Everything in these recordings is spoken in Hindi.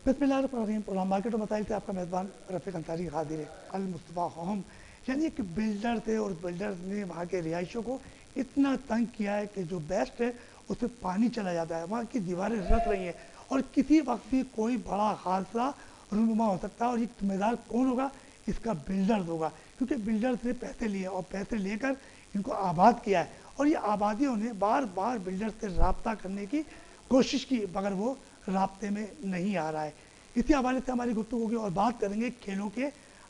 बिस्मिल्लाहिर्रहमानिर्रहीम। प्रोग्राम मार्केट में बताइए थे आपका मेज़बान रफ़ीक अंसारी क़ादिर अल मुस्तफ़ा होम, यानी एक बिल्डर थे और बिल्डर्स ने वहाँ के रिहायशियों को इतना तंग किया है कि जो बेस्ट है उसमें पानी चला जाता है, वहाँ की दीवारें रस रही हैं और किसी वक्त भी कोई बड़ा हादसा रूनुमा हो सकता है। और ये जिम्मेदार कौन होगा? इसका बिल्डर्स होगा, क्योंकि बिल्डर्स ने पैसे लिए और पैसे लेकर इनको आबाद किया है। और ये आबादियों ने बार बार बिल्डर्स से रब्ता करने की कोशिश की, मगर वो राब्ते में नहीं आ रहा है। इसी हवाले से हमारी गुफ्तगू होगी और बात करेंगे खेलों के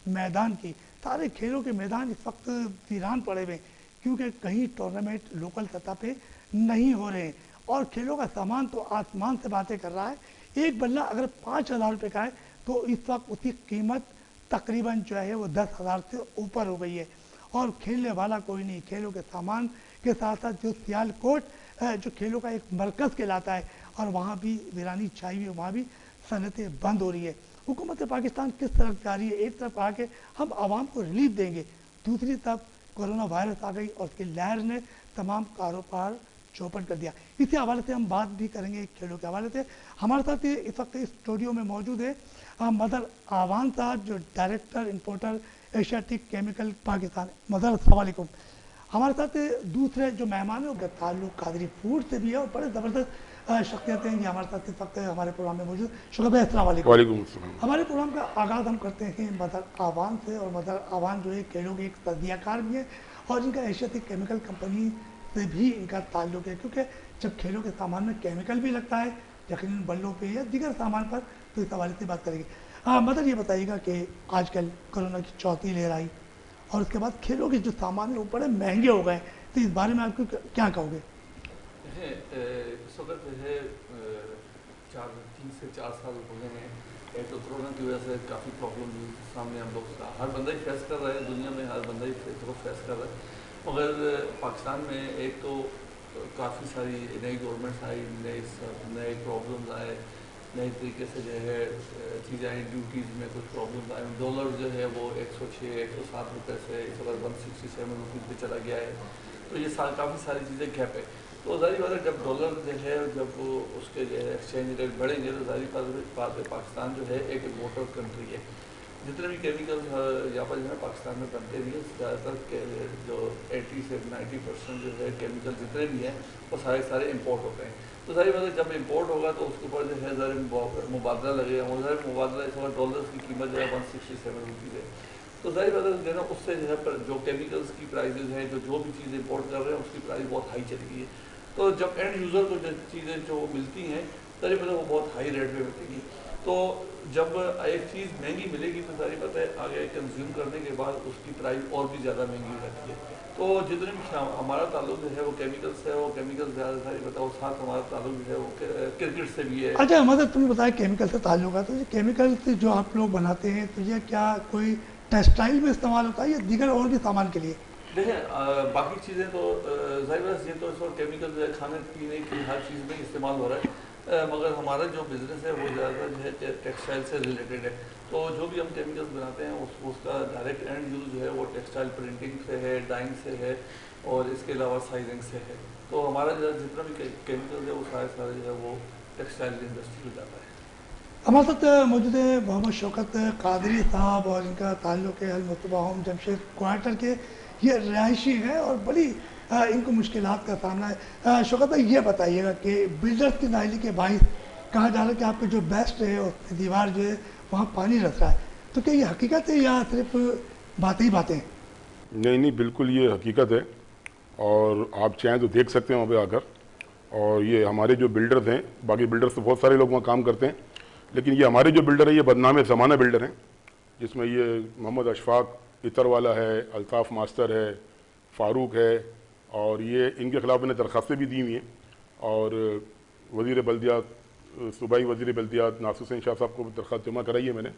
मैदान की। सारे खेलों के मैदान इस वक्त वीरान पड़े हुए हैं, क्योंकि कहीं टूर्नामेंट लोकल सतह पे नहीं हो रहे हैं और खेलों का सामान तो आसमान से बातें कर रहा है। एक बल्ला अगर 5,000 रुपये का है तो इस वक्त उसकी कीमत तकरीबन जो है वो 10,000 से ऊपर हो गई है। और खेलने वाला कोई नहीं। खेलों के सामान के साथ साथ जो सियालकोट जो खेलों का एक मरकज़ कहलाता है, और वहाँ भी वीरानी छाई हुई है, वहाँ भी सनतें बंद हो रही है। हुकूमत पाकिस्तान किस तरफ जा रही है? एक तरफ कहा कि हम आवाम को रिलीफ देंगे, दूसरी तरफ कोरोना वायरस आ गई और उसकी लहर ने तमाम कारोबार चौपट कर दिया। इसी हवाले से हम बात भी करेंगे खेलों के हवाले से। हमारे साथ ये इस वक्त इस स्टूडियो में मौजूद है मदर आवान साहब, जो director importer Asiatic chemical Pakistan. Mother अस्सलाम वालेकुम। हमारे साथ दूसरे जो मेहमान हैं वो ताल्लुक कादरी फूड से भी है और बड़े ज़बरदस्त शख्सियतें हैं ये हमारे साथ इस वक्त हमारे प्रोग्राम में मौजूद। शुक्र भाई, अस्सलाम वालेकुम। वालेकुम अस्सलाम। हमारे प्रोग्राम का आगाज़ हम करते हैं मदर आवान से, और मदर आवान जो है खेलों के एक तजियाकार भी है और इनका एशियाटिक केमिकल कंपनी से भी इनका ताल्लुक है, क्योंकि जब खेलों के सामान में केमिकल भी लगता है यकीनन बल्लों पे या दीगर सामान पर, तो इस हवाले से बात करेंगे। मदर ये बताइएगा कि आजकल कोरोना की चौथी लहर आई और उसके बाद खेलों के जो सामान है वो बड़े महंगे हो गए, तो इस बारे में आपको क्या कहोगे? इस वक्त जो है 3 से 4 साल हो गए हैं। एक तो कोरोना की वजह से काफ़ी प्रॉब्लम सामने हम लोग हर बंदा ही फेस कर रहा है, दुनिया में हर बंदा ही इसको फेस कर रहा है। मगर पाकिस्तान में एक तो काफ़ी सारी नई गवर्नमेंट्स आई, नए प्रॉब्लम्स आए, नए तरीके से जो है चीज़ें आई, ड्यूटीज़ में कुछ प्रॉब्लम्स आए। डॉलर जो है वो 106 107 रुपये से इस वक्त 167 रुपीज़ पे चला गया है। तो ये काफ़ी सारी चीज़ें गैप है। तो जाहिर बात है जब डॉलर जो है जब वो उसके जो है एक्सचेंज रेट बढ़ेंगे तो जाहिर बात है पाकिस्तान जो है एक इम्पोर्टर कंट्री है। जितने भी केमिकल यहाँ पर जो है पाकिस्तान में बनते भी हैं, ज़्यादातर जो 80 से 90% जो है केमिकल जितने भी हैं वो सारे इम्पोर्ट होते हैं। तो जाहिर बात है जब इम्पोर्ट होगा तो उसके ऊपर जो है ज़रा मुबादला लगेगा, और ज़रा मुबादला इस वक्त डॉलर की कीमत जो है 167 रुपीज़ है। तो जाहिर बात है ना उससे जो है जो केमिकल्स की प्राइजेज़ हैं, जो भी चीज़ इम्पोर्ट कर रहे हैं उसकी प्राइस बहुत हाई चली गई है। तो जब एंड यूज़र को जो चीज़ें जो मिलती हैं जाहिर बात है वो बहुत हाई रेट पे मिलेगी। तो जब एक चीज़ महंगी मिलेगी तो जाहिर बात है आगे कंज्यूम करने के बाद उसकी प्राइस और भी ज़्यादा महंगी हो जाती है। तो जितने भी हमारा ताल्लुक जो है वो केमिकल से है, वो केमिकल ज़्यादा सारी बताओ, साथ हमारा ताल्लुक जो है वो क्रिकेट से भी है। अच्छा मदर, तुमने बताया केमिकल से ताल्लुक है, तो ये केमिकल से जो आप लोग बनाते हैं तो ये क्या कोई टेक्सटाइल में इस्तेमाल होता है या दीगर और भी सामान के लिए? देखें बाकी चीज़ें तो जाहिर बात ये तो इस वक्त केमिकल जो है खाने पीने की हर चीज़ में इस्तेमाल हो रहा है, मगर हमारा जो बिज़नेस है वो ज़्यादातर जो है टेक्सटाइल से रिलेटेड है। तो जो भी हम केमिकल्स बनाते हैं उसका डायरेक्ट एंड यूज़ जो है वो टेक्सटाइल प्रिंटिंग से है, डाइंग से है और इसके अलावा साइजिंग से है। तो हमारा जो जितना भी केमिकल है वो सारे जो है वो टेक्सटाइल इंडस्ट्री में जाता है। हमारे साथ मौजूद है मोहम्मद शौकत कादरी साहब और इनका ताल्लुक है अल मुस्तफ़ा होम जमशेद क्वार्टर के। ये रिहायशी हैं और बड़ी इनको मुश्किलात का सामना है। शौकत भाई ये बताइएगा कि बिल्डर्स की नाइली के बाइस कहा जा रहा है कि आपके जो बेस्ट है और दीवार जो है वहाँ पानी रस रहा है, तो क्या ये हकीकत है या सिर्फ बातें ही बातें हैं? नहीं नहीं, बिल्कुल ये हकीकत है और आप चाहें तो देख सकते हैं वहाँ पे आकर। और ये हमारे जो बिल्डर्स हैं, बाकी बिल्डर्स तो बहुत सारे लोग वहाँ काम करते हैं, लेकिन ये हमारे जो बिल्डर है ये बदनाम ज़माना बिल्डर हैं, जिसमें ये मोहम्मद अशफाक इतर वाला है, अल्ताफ़ मास्टर है, फ़ारूक है, और ये इनके ख़िलाफ़ मैंने दरख्वास्तें भी दी हुई हैं। और वज़ीर बल्दियात, सूबाई वज़ीर बल्दियात नासिर हुसैन शाह साहब को दरख्वास्त जमा कराई है मैंने,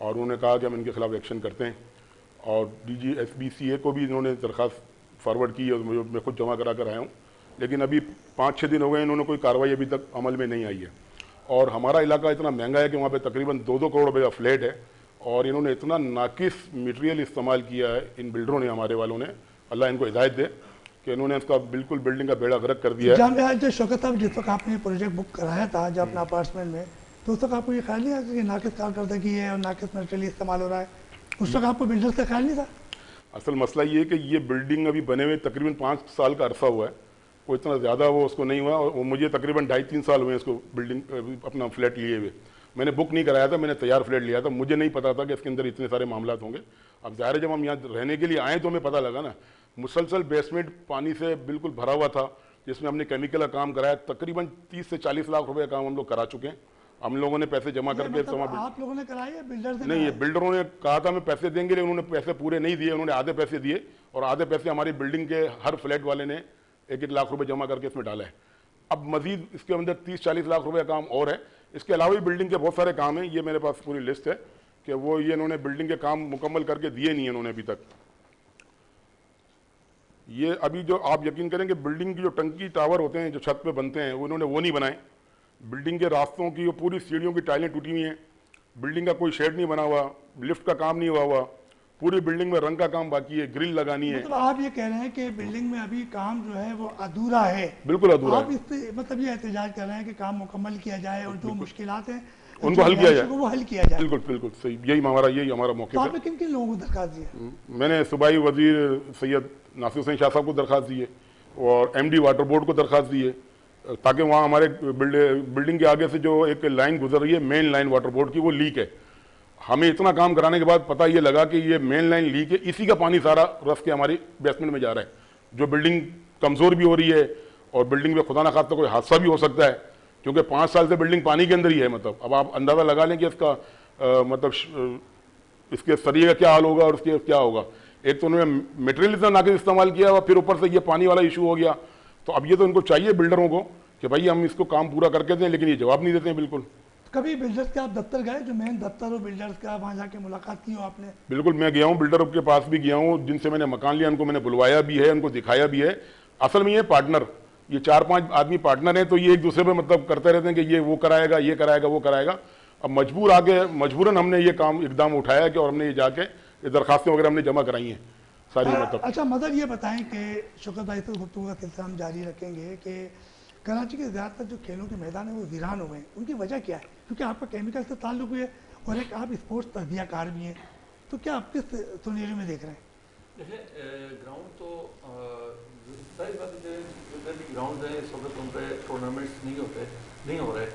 और उन्होंने कहा कि हम इनके ख़िलाफ़ एक्शन करते हैं। और DGSBCA को भी इन्होंने दरख्वास्त फॉरवर्ड की है और मैं खुद जमा करा कर आया हूँ, लेकिन अभी 5-6 दिन हो गए इन्होंने कोई कार्रवाई अभी तक अमल में नहीं आई है। और हमारा इलाका इतना महंगा है कि वहाँ पे तकरीबन 2-2 करोड़ रुपये का फ्लैट है, और इन्होंने इतना नाकिस मटेरियल इस्तेमाल किया है इन बिल्डरों ने, हमारे वालों ने, अल्लाह इनको हिदायत दे, कि इन्होंने इसका बिल्कुल बिल्डिंग का बेड़ा गर्क कर दिया है। जो शौकत साहब जिस वक्त आपने प्रोजेक्ट बुक कराया था जो अपना अपार्टमेंट में, तो उस वक्त आपको ये ख्याल नहीं आया कि नाकिस कारकर्दगी है और नाकिस मटेरियल इस्तेमाल हो रहा है? उस वक्त आपको बिल्डर का ख्याल नहीं था? असल मसला ये है कि ये बिल्डिंग अभी बने हुए तकरीबन 5 साल का अरसा हुआ है, कोई इतना ज़्यादा वो उसको नहीं हुआ, और मुझे तकरीबन 2.5-3 साल हुए इसको बिल्डिंग अपना फ्लैट लिए हुए। मैंने बुक नहीं कराया था, मैंने तैयार फ्लैट लिया था, मुझे नहीं पता था कि इसके अंदर इतने सारे मामला होंगे। अब ज़ाहिर है जब हम यहाँ रहने के लिए आए तो हमें पता लगा ना। मुसलसल बेसमेंट पानी से बिल्कुल भरा हुआ था, जिसमें हमने केमिकल का काम कराया। तकरीबन 30 से 40 लाख रुपए का काम हम लोग करा चुके हैं। हम लोगों ने पैसे जमा करके मतलब आप लोगों ने कराया या बिल्डर ने? नहीं, ये बिल्डरों ने कहा था हमें पैसे देंगे, लेकिन उन्होंने पैसे पूरे नहीं दिए। उन्होंने आधे पैसे दिए और आधे पैसे हमारी बिल्डिंग के हर फ्लैट वाले ने 1-1 लाख रुपए जमा करके इसमें डाला है। अब मजीद इसके अंदर 30-40 लाख रुपए का काम और है। इसके अलावा भी बिल्डिंग के बहुत सारे काम हैं, ये मेरे पास पूरी लिस्ट है कि वो ये इन्होंने बिल्डिंग के काम मुकम्मल करके दिए नहीं है इन्होंने अभी तक। ये अभी जो आप यकीन करेंगे, बिल्डिंग की जो टंकी टावर होते हैं जो छत पे बनते हैं, वो इन्होंने वो नहीं बनाए। बिल्डिंग के रास्तों की, वो पूरी सीढ़ियों की टाइलें टूटी हुई हैं, बिल्डिंग का कोई शेड नहीं बना हुआ, लिफ्ट का काम नहीं हुआ, पूरी बिल्डिंग में रंग का काम बाकी है, ग्रिल लगानी है। मतलब आप ये कह रहे हैं कि बिल्डिंग में अभी काम जो है वो अधूरा है? बिल्कुल अधूरा आप है। इस पे मतलब ये एहतजाज कर रहे हैं कि काम मुकम्मल किया जाए और जो मुश्किलात हैं उनको हल किया जाए, वो हल किया जाए। बिल्कुल बिल्कुल सही, यही हमारा मौके तो है। आपने किन किन लोगों को दरखास्त दी है? मैंने सूबाई वजीर सैयद नासिर हुसैन शाह साहब को दरखास्त दी है और MD वाटर बोर्ड को दरखास्त दी है, ताकि वहाँ हमारे बिल्डिंग के आगे से जो एक लाइन गुजर रही है मेन लाइन वाटर बोर्ड की, वो लीक है। हमें इतना काम कराने के बाद पता ये लगा कि ये मेन लाइन लीक है, इसी का पानी सारा रस के हमारी बेसमेंट में जा रहा है, जो बिल्डिंग कमज़ोर भी हो रही है और बिल्डिंग में खुदा न खास्ता कोई हादसा भी हो सकता है, क्योंकि 5 साल से बिल्डिंग पानी के अंदर ही है। मतलब अब आप अंदाज़ा लगा लें कि इसका मतलब इसके सरिये का क्या हाल होगा और उसके क्या होगा। एक तो उन्होंने मटेरियल इतना नाकिस इस्तेमाल किया और फिर ऊपर से ये पानी वाला इशू हो गया। तो अब ये तो इनको चाहिए बिल्डरों को कि भाई हम इसको काम पूरा करके दें, लेकिन ये जवाब नहीं देते हैं बिल्कुल। कभी बिल्डर्स के आप दफ्तर गए, जो मेन दफ्तर हो बिल्डर्स का, वहाँ जाके मुलाकात की हो आपने? बिल्कुल, मैं गया हूँ, बिल्डर के पास भी गया हूँ, जिनसे मैंने मकान लिया उनको मैंने बुलवाया भी है, उनको दिखाया भी है। असल में ये पार्टनर, ये 4-5 आदमी पार्टनर हैं, तो ये एक दूसरे पे मतलब करते रहते हैं कि ये वो कराएगा, ये कराएगा, वो कराएगा। अब मजबूरन हमने ये काम इकदाम उठाया कि और हमने ये जाके ये दरखास्तें वगैरह हमने जमा कराई हैं सारी। मतलब अच्छा मदर, ये बताएं कि शुक्र भाई से गुफ्तगू का सिलसिला हम जारी रखेंगे कि कराची के ज़्यादातर जो खेलों के मैदान है वो वीरान हुए हैं, उनकी वजह क्या है? क्योंकि आपका केमिकल से ताल्लुक है और एक आप स्पोर्ट्स तजियाकार भी हैं, तो क्या आप किस सुनेरे में देख रहे हैं? देखिए, ग्राउंड तो सारी बात है, जितने भी ग्राउंड हैं इस वक्त उन पर टूर्नामेंट्स नहीं हो रहे।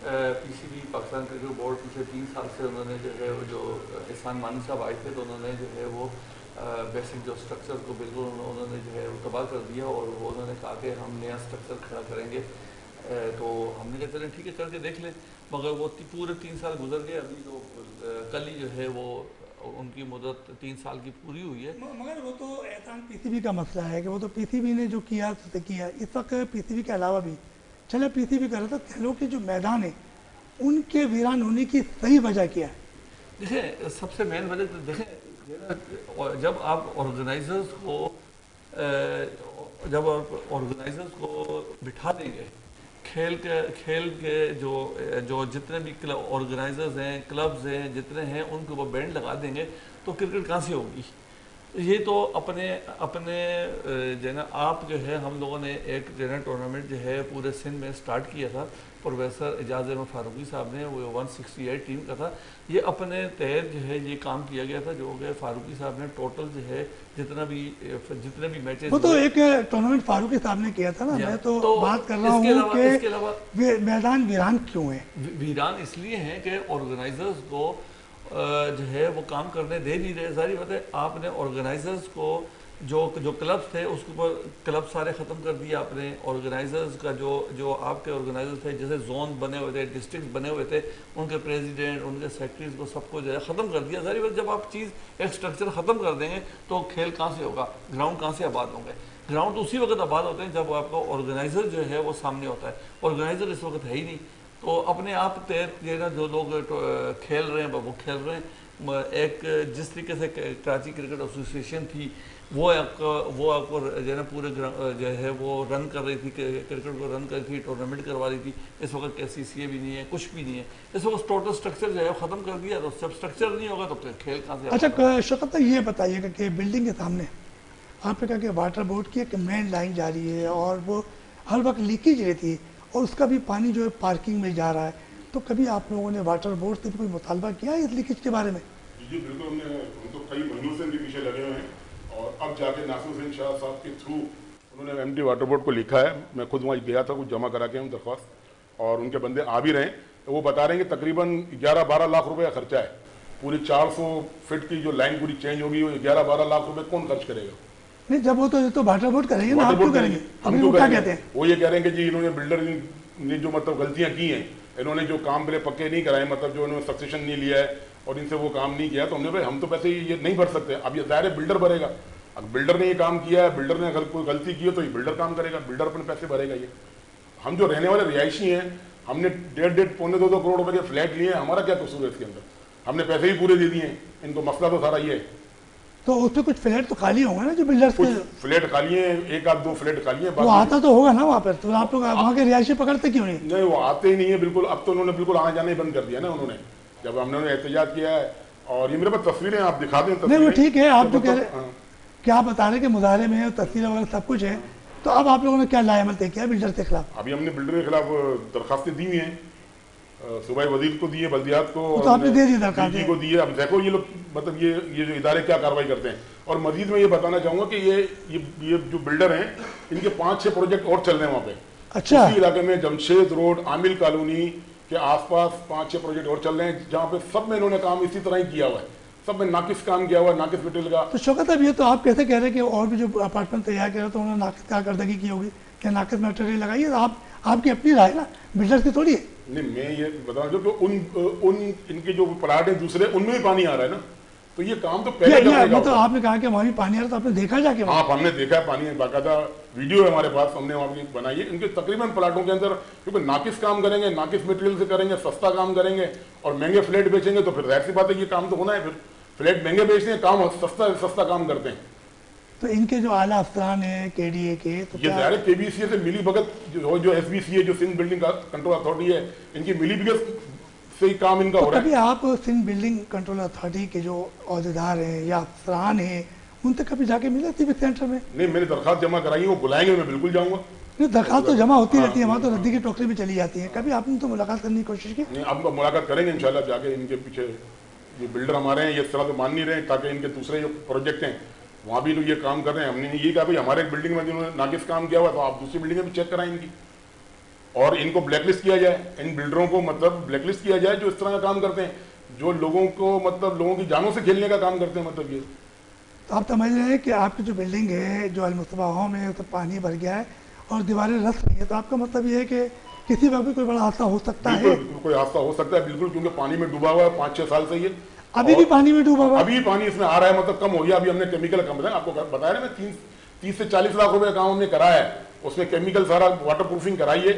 PCB पाकिस्तान क्रिकेट बोर्ड पिछले 3 साल से उन्होंने जो है वो जो एहसान मानी साहब आए थे, तो उन्होंने जो है वो बेसिक जो स्ट्रक्चर को बिल्कुल उन्होंने जो है वो तबाह कर दिया और वो उन्होंने कहा कि हम नया स्ट्रक्चर खड़ा करेंगे। तो हमने कहा चलें ठीक है, करके देख लें, मगर वो पूरे 3 साल गुजर गए। अभी तो कल ही जो है वो उनकी मुद्दत 3 साल की पूरी हुई है। मगर वो तो एहसान PCB का मसला है कि वो तो PCB ने जो किया तो किया। इस वक्त PCB के अलावा भी चले PCB कर रहा था, खेलों के जो मैदान है उनके वीरान होने की सही वजह क्या है? देखिए, सबसे मेन वजह तो देखें, जब आप ऑर्गेनाइजर्स को बिठा देंगे, खेल के जो जितने भी ऑर्गेनाइजर्स हैं, क्लब्स हैं, जितने हैं, उनके ऊपर बैंड लगा देंगे तो क्रिकेट कहाँ से होगी? ये तो अपने जो है ना, आप जो है हम लोगों ने एक जो है टूर्नामेंट जो है पूरे सिंध में स्टार्ट किया था, प्रोफेसर एजाज अहमद फारूकी साहब ने, वो 168 टीम का था। ये अपने तहत जो है ये काम किया गया था, जो हो गया फारूकी साहब ने टोटल जो है जितने भी मैचेस, वो तो एक टूर्नामेंट फारूकी साहब ने किया था ना। मैं तो बात कर रहा हूँ कि मैदान वीरान क्यों है? वीरान इसलिए हैं कि ऑर्गेनाइजर्स को जो है वो काम करने दे नहीं रहे। सारी बात है, आपने ऑर्गेनाइजर्स को जो क्लब्स थे उसके ऊपर क्लब सारे ख़त्म कर दिए आपने। ऑर्गेनाइजर्स का जो आपके ऑर्गेनाइजर्स थे, जैसे जोन बने हुए थे, डिस्ट्रिक्ट बने हुए थे, उनके प्रेसिडेंट, उनके सेक्रेटरीज को सबको जो है ख़त्म कर दिया। सारी बात, जब आप चीज़ एक स्ट्रक्चर ख़त्म कर देंगे तो खेल कहाँ से होगा? ग्राउंड कहाँ से आबाद होंगे? ग्राउंड तो उसी वक्त आबाद होते हैं जब आपका ऑर्गेनाइजर जो है वो सामने होता है। ऑर्गेनाइजर इस वक्त है ही नहीं, तो अपने आप तहत जो लोग खेल रहे हैं वो खेल रहे हैं। एक जिस तरीके से कराची क्रिकेट एसोसिएशन थी वो आपको जो है ना पूरे जो है वो रन कर रही थी, क्रिकेट को रन कर रही थी, टूर्नामेंट करवा रही थी। इस वक्त KCCA भी नहीं है, कुछ भी नहीं है। इस वक्त टोटल स्ट्रक्चर जो है ख़त्म कर दिया, तो जब स्ट्रक्चर नहीं होगा तो खेल कहाँ से? अच्छा शौकत, ये बताइएगा कि बिल्डिंग के सामने आपने कहा कि वाटर बोर्ड की एक मेन लाइन जा रही है और वो हर वक्त लीकेज रहती है और उसका भी पानी जो है पार्किंग में जा रहा है, तो कभी आप लोगों ने वाटर बोर्ड से भी कोई मुतालबा किया इस लीकेज के बारे में? जी बिल्कुल, हम तो कई महीनों से इनके पीछे लगे हुए हैं और अब जाके नासिर हुसैन शाह साहब के थ्रू उन्होंने एमडी वाटर बोर्ड को लिखा है। मैं खुद वहाँ गया था, कुछ जमा करा के हूँ दरख्वास्त, और उनके बंदे आ भी रहे हैं। तो वो बता रहे हैं कि तकरीबन 11-12 लाख रुपए का खर्चा है। पूरी 400 फीट की जो लाइन पूरी चेंज होगी, वो 11-12 लाख रुपए कौन खर्च करेगा? नहीं, जब वो तो वाटर बोर्ड करेंगे ना, आप क्यों करेंगे? हम अभी तो वो क्या कहते हैं? वो ये कह रहे हैं कि जी इन्होंने बिल्डर ने जो मतलब गलतियां की हैं, इन्होंने जो काम पहले पक्के नहीं कराए, मतलब जो इन्होंने सक्सेशन नहीं लिया है और इनसे वो काम नहीं किया, तो हमने भाई हम तो पैसे ये नहीं भर सकते। अब ये दायरे बिल्डर भरेगा। अगर बिल्डर ने ये काम किया है, बिल्डर ने अगर कोई गलती की है तो ये बिल्डर काम करेगा, बिल्डर अपने पैसे भरेगा। ये हम जो रहने वाले रिहायशी हैं, हमने 1.5 पौने 2 करोड़ रुपए के फ्लैट लिए हैं, हमारा क्या कसूर है इसके अंदर? हमने पैसे ही पूरे दे दिए हैं इनको। मसला तो सारा ये है। तो उसमें कुछ फ्लैट तो खाली होंगे ना जो बिल्डर्स कुछ के? फ्लैट खाली है, 1-2 फ्लैट खाली है। वो आता तो होगा ना वहाँ पर, तो आप लोग वहाँ के रिहायशी पकड़ते क्यों नहीं? नहीं, वो आते ही नहीं है बिल्कुल। अब तो उन्होंने बिल्कुल आने जाने ही बंद कर दिया ना उन्होंने, जब हमने एहतजाज किया है। और ये मेरे पास तस्वीरें, आप दिखा दें नहीं वो ठीक है, आप जो कह रहे हाँ। क्या बता रहे कि मुजाहरे में तस्वीरें वगैरह सब कुछ है, तो अब आप लोगों ने क्या लाएमल तय किया बिल्डर के खिलाफ? अभी हमने बिल्डर के खिलाफ दरखास्तें दी हुई हैं, सूबाई वजीर को दिए, बल्दियात को, तो आपने दे दी दरखास्त DG को दिए। अब देखो ये लोग मतलब ये जो इदारे क्या कार्रवाई करते हैं। और मजीद में ये बताना चाहूँगा कि ये जो बिल्डर हैं, इनके 5-6 प्रोजेक्ट और चल रहे हैं वहाँ पे। अच्छा, उसी इलाके में जमशेद रोड, आमिल कॉलोनी के आसपास 5-6 प्रोजेक्ट और चल रहे हैं, जहाँ पे सब में इन्होंने काम इसी तरह ही किया हुआ है। सब में नाकिस काम किया हुआ है, नाकिस मटेरियल का। तो शौकत अब ये तो आप कैसे कह रहे हैं कि और भी जो अपार्टमेंट तैयार कर रहे तो उन्होंने नाकिस कारकर्दगी की होगी, क्या नाकिस मटेरियल लगाइए? आपकी अपनी राय ना, बिल्डर की थोड़ी है। नहीं, मैं ये बताना चाहूँ कि उन इनके जो प्लाट है दूसरे, उनमें भी पानी आ रहा है ना, तो ये काम तो पहले करने का मतलब होता है। आपने कहा कि वहाँ भी पानी आ रहा, तो आपने देखा जाके वहाँ? हाँ, हमने देखा है पानी, बाकायदा वीडियो है हमारे पास, हमने वहाँ की बनाई है। इनके तकरीबन प्लाटों के अंदर क्योंकि नाकिस काम करेंगे, नाकिस मटेरियल से करेंगे, सस्ता काम करेंगे और महंगे फ्लैट बेचेंगे, तो फिर जाहिर सी बात है ये काम तो होना है। फिर फ्लैट महंगे बेचते हैं, काम सस्ता काम करते हैं। तो इनके जो आला अफसरान है KDA के, तो ये ज़ाहिर KBCA से मिली भगत, जो SBC है, जो सिंध बिल्डिंग कंट्रोल अथॉरिटी है, इनकी मिली भगत से ही काम इनका हो रहा है। कभी आप सिंध बिल्डिंग कंट्रोल अथॉरिटी के जो अहदेदार हैं या अफसरान हैं, उनसे कभी जाके मिले सिविक सेंटर में? नहीं, मैंने दरखास्त जमा कराई है, वो बुलाएंगे, मैं बिल्कुल जाऊंगा। नहीं, दरखास्त तो जमा होती रहती है वहाँ, तो रद्दी की टोकरी में चली जाती है। कभी आपने तो मुलाकात करने की कोशिश की? नहीं, अब मुलाकात करेंगे इंशाल्लाह जाके। इनके पीछे जो बिल्डर हमारे हैं, ये इस तरह तो मान नहीं रहे, ताकि इनके दूसरे जो प्रोजेक्ट हैं वहाँ भी लोग ये काम कर रहे हैं। हमने ये कहा भाई हमारे एक बिल्डिंग में जिन्होंने नाकिस काम किया हुआ, तो आप दूसरी बिल्डिंग में भी चेक कराएं इनकी, और इनको ब्लैकलिस्ट किया जाए। इन बिल्डरों को मतलब ब्लैकलिस्ट किया जाए जो इस तरह का काम करते हैं, जो लोगों को मतलब लोगों की जानों से खेलने का काम करते हैं। मतलब ये तो आप समझ रहे हैं कि आपकी जो बिल्डिंग है, जो अल-मुस्तफा होम है, तो पानी भर गया है और दीवारें रस रही है, तो आपका मतलब ये है कि किसी वक्त भी कोई बड़ा हादसा हो सकता है? बिल्कुल कोई हादसा हो सकता है, बिल्कुल, क्योंकि पानी में डूबा हुआ है 5-6 साल से ये। अभी भी पानी में डूबा हुआ है? अभी पानी इसमें आ रहा है, मतलब कम हो गया। अभी हमने केमिकल कम है, आपको बताया ना, मैं 30 से 40 लाख रुपए का काम हमने कराया है, उसमें केमिकल सारा वाटर प्रूफिंग कराई है,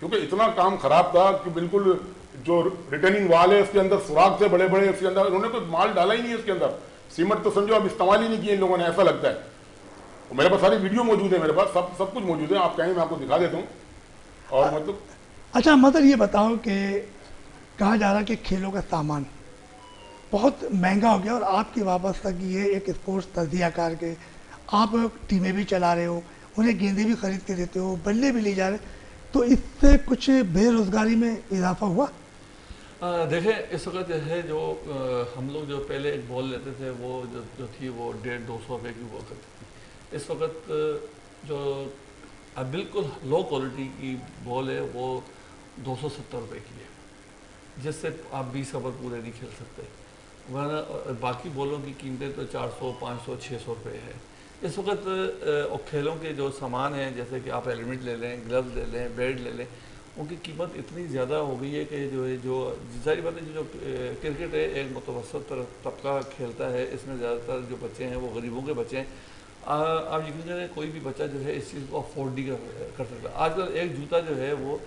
क्योंकि इतना काम खराब था कि बिल्कुल जो रिटर्निंग वाल है उसके अंदर सुराख थे बड़े बड़े, उसके अंदर उन्होंने कोई माल डाला ही नहीं है उसके अंदर। सीमेंट तो समझो अब इस्तेमाल ही नहीं किए इन लोगों ने, ऐसा लगता है। तो मेरे पास सारी वीडियो मौजूद है, मेरे पास सब कुछ मौजूद है, आप कहें मैं आपको दिखा देता हूँ। और मतलब अच्छा, मतलब ये बताओ कि कहा जा रहा है कि खेलों का सामान बहुत महंगा हो गया और आपकी वाबस्तगी है एक स्पोर्ट्स तजियाकार के, आप टीमें भी चला रहे हो, उन्हें गेंदें भी खरीद के देते हो, बल्ले भी ले जा रहे, तो इससे कुछ बेरोजगारी में इजाफा हुआ? देखें, इस वक्त जो है जो हम लोग जो पहले एक बॉल लेते थे, वो जो थी वो 150-200 रुपये की हुआ करती थी। इस वक्त जो बिल्कुल लो क्वालिटी की बॉल है वो 270 रुपये की है, जिससे आप 20 ओवर पूरे नहीं खेल सकते। वरना बाकी बॉलों की कीमतें तो 400, 500, 600 रुपये है इस वक्त। और खेलों के जो सामान हैं, जैसे कि आप हेलमेट ले लें, ग्लव्स ले लें, बैट ले लें, उनकी कीमत इतनी ज़्यादा हो गई है कि जो सारी बात है, जो क्रिकेट है एक मुतवसत तबका खेलता है, इसमें ज़्यादातर जो बच्चे हैं वो गरीबों के बच्चे हैं। आप यकीन करें कोई भी बच्चा जो है इस चीज़ को अफोर्ड नहीं कर सकता। आजकल एक जूता जो है वो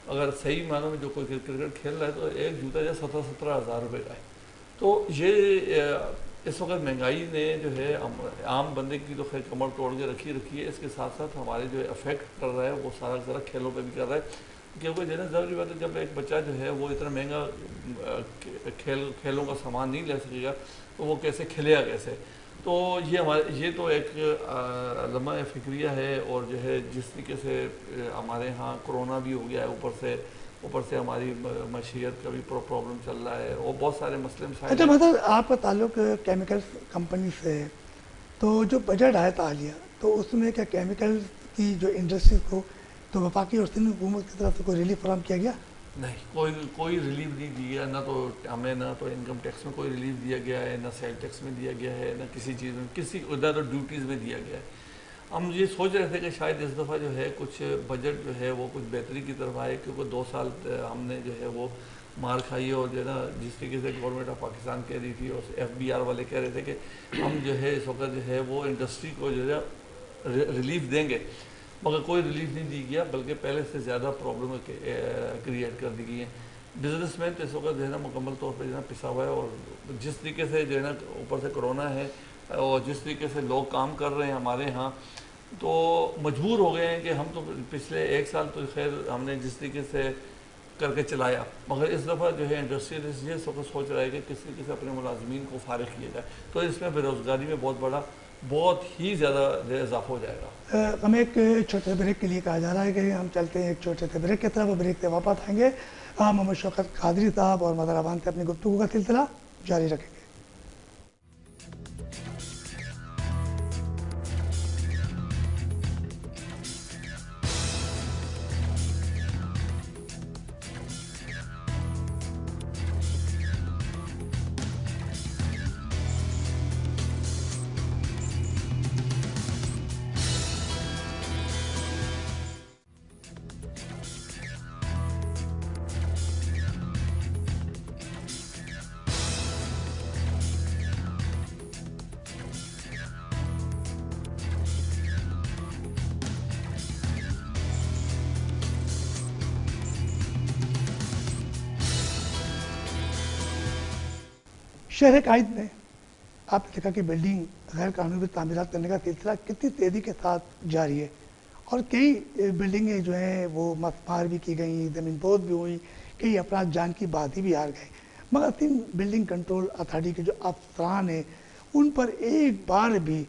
अगर सही मानों में जो कोई क्रिकेट खेल रहा है तो एक जूता जो 17-17 हज़ार रुपये का है। तो ये इस वक्त महंगाई ने जो है आम बंदे की तो खैर कमर तोड़ के रखी है, इसके साथ साथ हमारे जो अफेक्ट कर रहा है वो सारा खेलों पे भी कर रहा है। क्योंकि जैसे ज़रूरी बात है, जब एक बच्चा जो है वो इतना महंगा खेलों का सामान नहीं ले सकेगा तो वो कैसे खेलेगा कैसे। तो ये तो एक लम्हा फ़िक्रिया है। और जो है जिस तरीके से हमारे यहाँ कोरोना भी हो गया है, ऊपर से ऊपर से हमारी मशीयत का भी प्रॉब्लम चल रहा है और बहुत सारे मसले मसाइल अच्छा हैं। मतलब आपका ताल्लुक केमिकल्स कंपनी से है, तो जो बजट आया था हालिया, तो उसमें क्या केमिकल की जो इंडस्ट्री को तो वफाकी और सिंध हुकूमत की तरफ से कोई रिलीफ फराहम किया गया? नहीं, कोई कोई रिलीफ नहीं दिया, ना तो हमें ना तो इनकम टैक्स में कोई रिलीफ दिया गया है, ना सेल टैक्स में दिया गया है, ना किसी चीज़ में, किसी उधर तो ड्यूटीज़ में दिया गया है। हम ये सोच रहे थे कि शायद इस दफ़ा जो है कुछ बजट जो है वो कुछ बेहतरी की तरफ आए, क्योंकि 2 साल हमने जो है वो मार खाई है। और जो है ना, जिस तरीके से गवर्नमेंट ऑफ पाकिस्तान कह रही थी और FBR वाले कह रहे थे कि हम जो है इस वक्त जो है वो इंडस्ट्री को जो है रिलीफ देंगे, मगर कोई रिलीफ नहीं दी गया, बल्कि पहले से ज़्यादा प्रॉब्लम क्रिएट कर दी गई हैं। बिजनेसमैन तो इस वक्त जो है ना मुकम्मल तौर पर जो है ना पिसा हुआ है, और जिस तरीके से जो है ना ऊपर से कोरोना है और जिस तरीके से लोग काम कर रहे हैं हमारे यहाँ, तो मजबूर हो गए हैं कि हम तो पिछले 1 साल तो खैर हमने जिस तरीके से करके चलाया, मगर इस दफ़ा जो है इंडस्ट्रियलिस्ट ये सोच रहा है कि किस तरीके से अपने मुलाजमीन को फारिग किया जाए, तो इसमें बेरोज़गारी में बहुत ही ज़्यादा इजाफा हो जाएगा। हमें एक छोटे ब्रेक के लिए कहा जा रहा है कि हम चलते हैं एक छोटे से ब्रेक की तरफ। ब्रेक से वापस आएंगे, मोहम्मद शौकत कादरी साहब और मदर अवान से अपनी गुफ्तगू का सिलसिला जारी रखेंगे। शहर कायद में आपने देखा कि बिल्डिंग गैर कानूनी तामीरात करने का सिलसिला कितनी तेज़ी के साथ जारी है, और कई बिल्डिंगें जो हैं वो मसमार भी की गई, ज़मीन पोद भी हुई, कई अफराद जान की बाजी भी हार गए, मगर 3 बिल्डिंग कंट्रोल अथॉरिटी के जो अफसरान हैं उन पर एक बार भी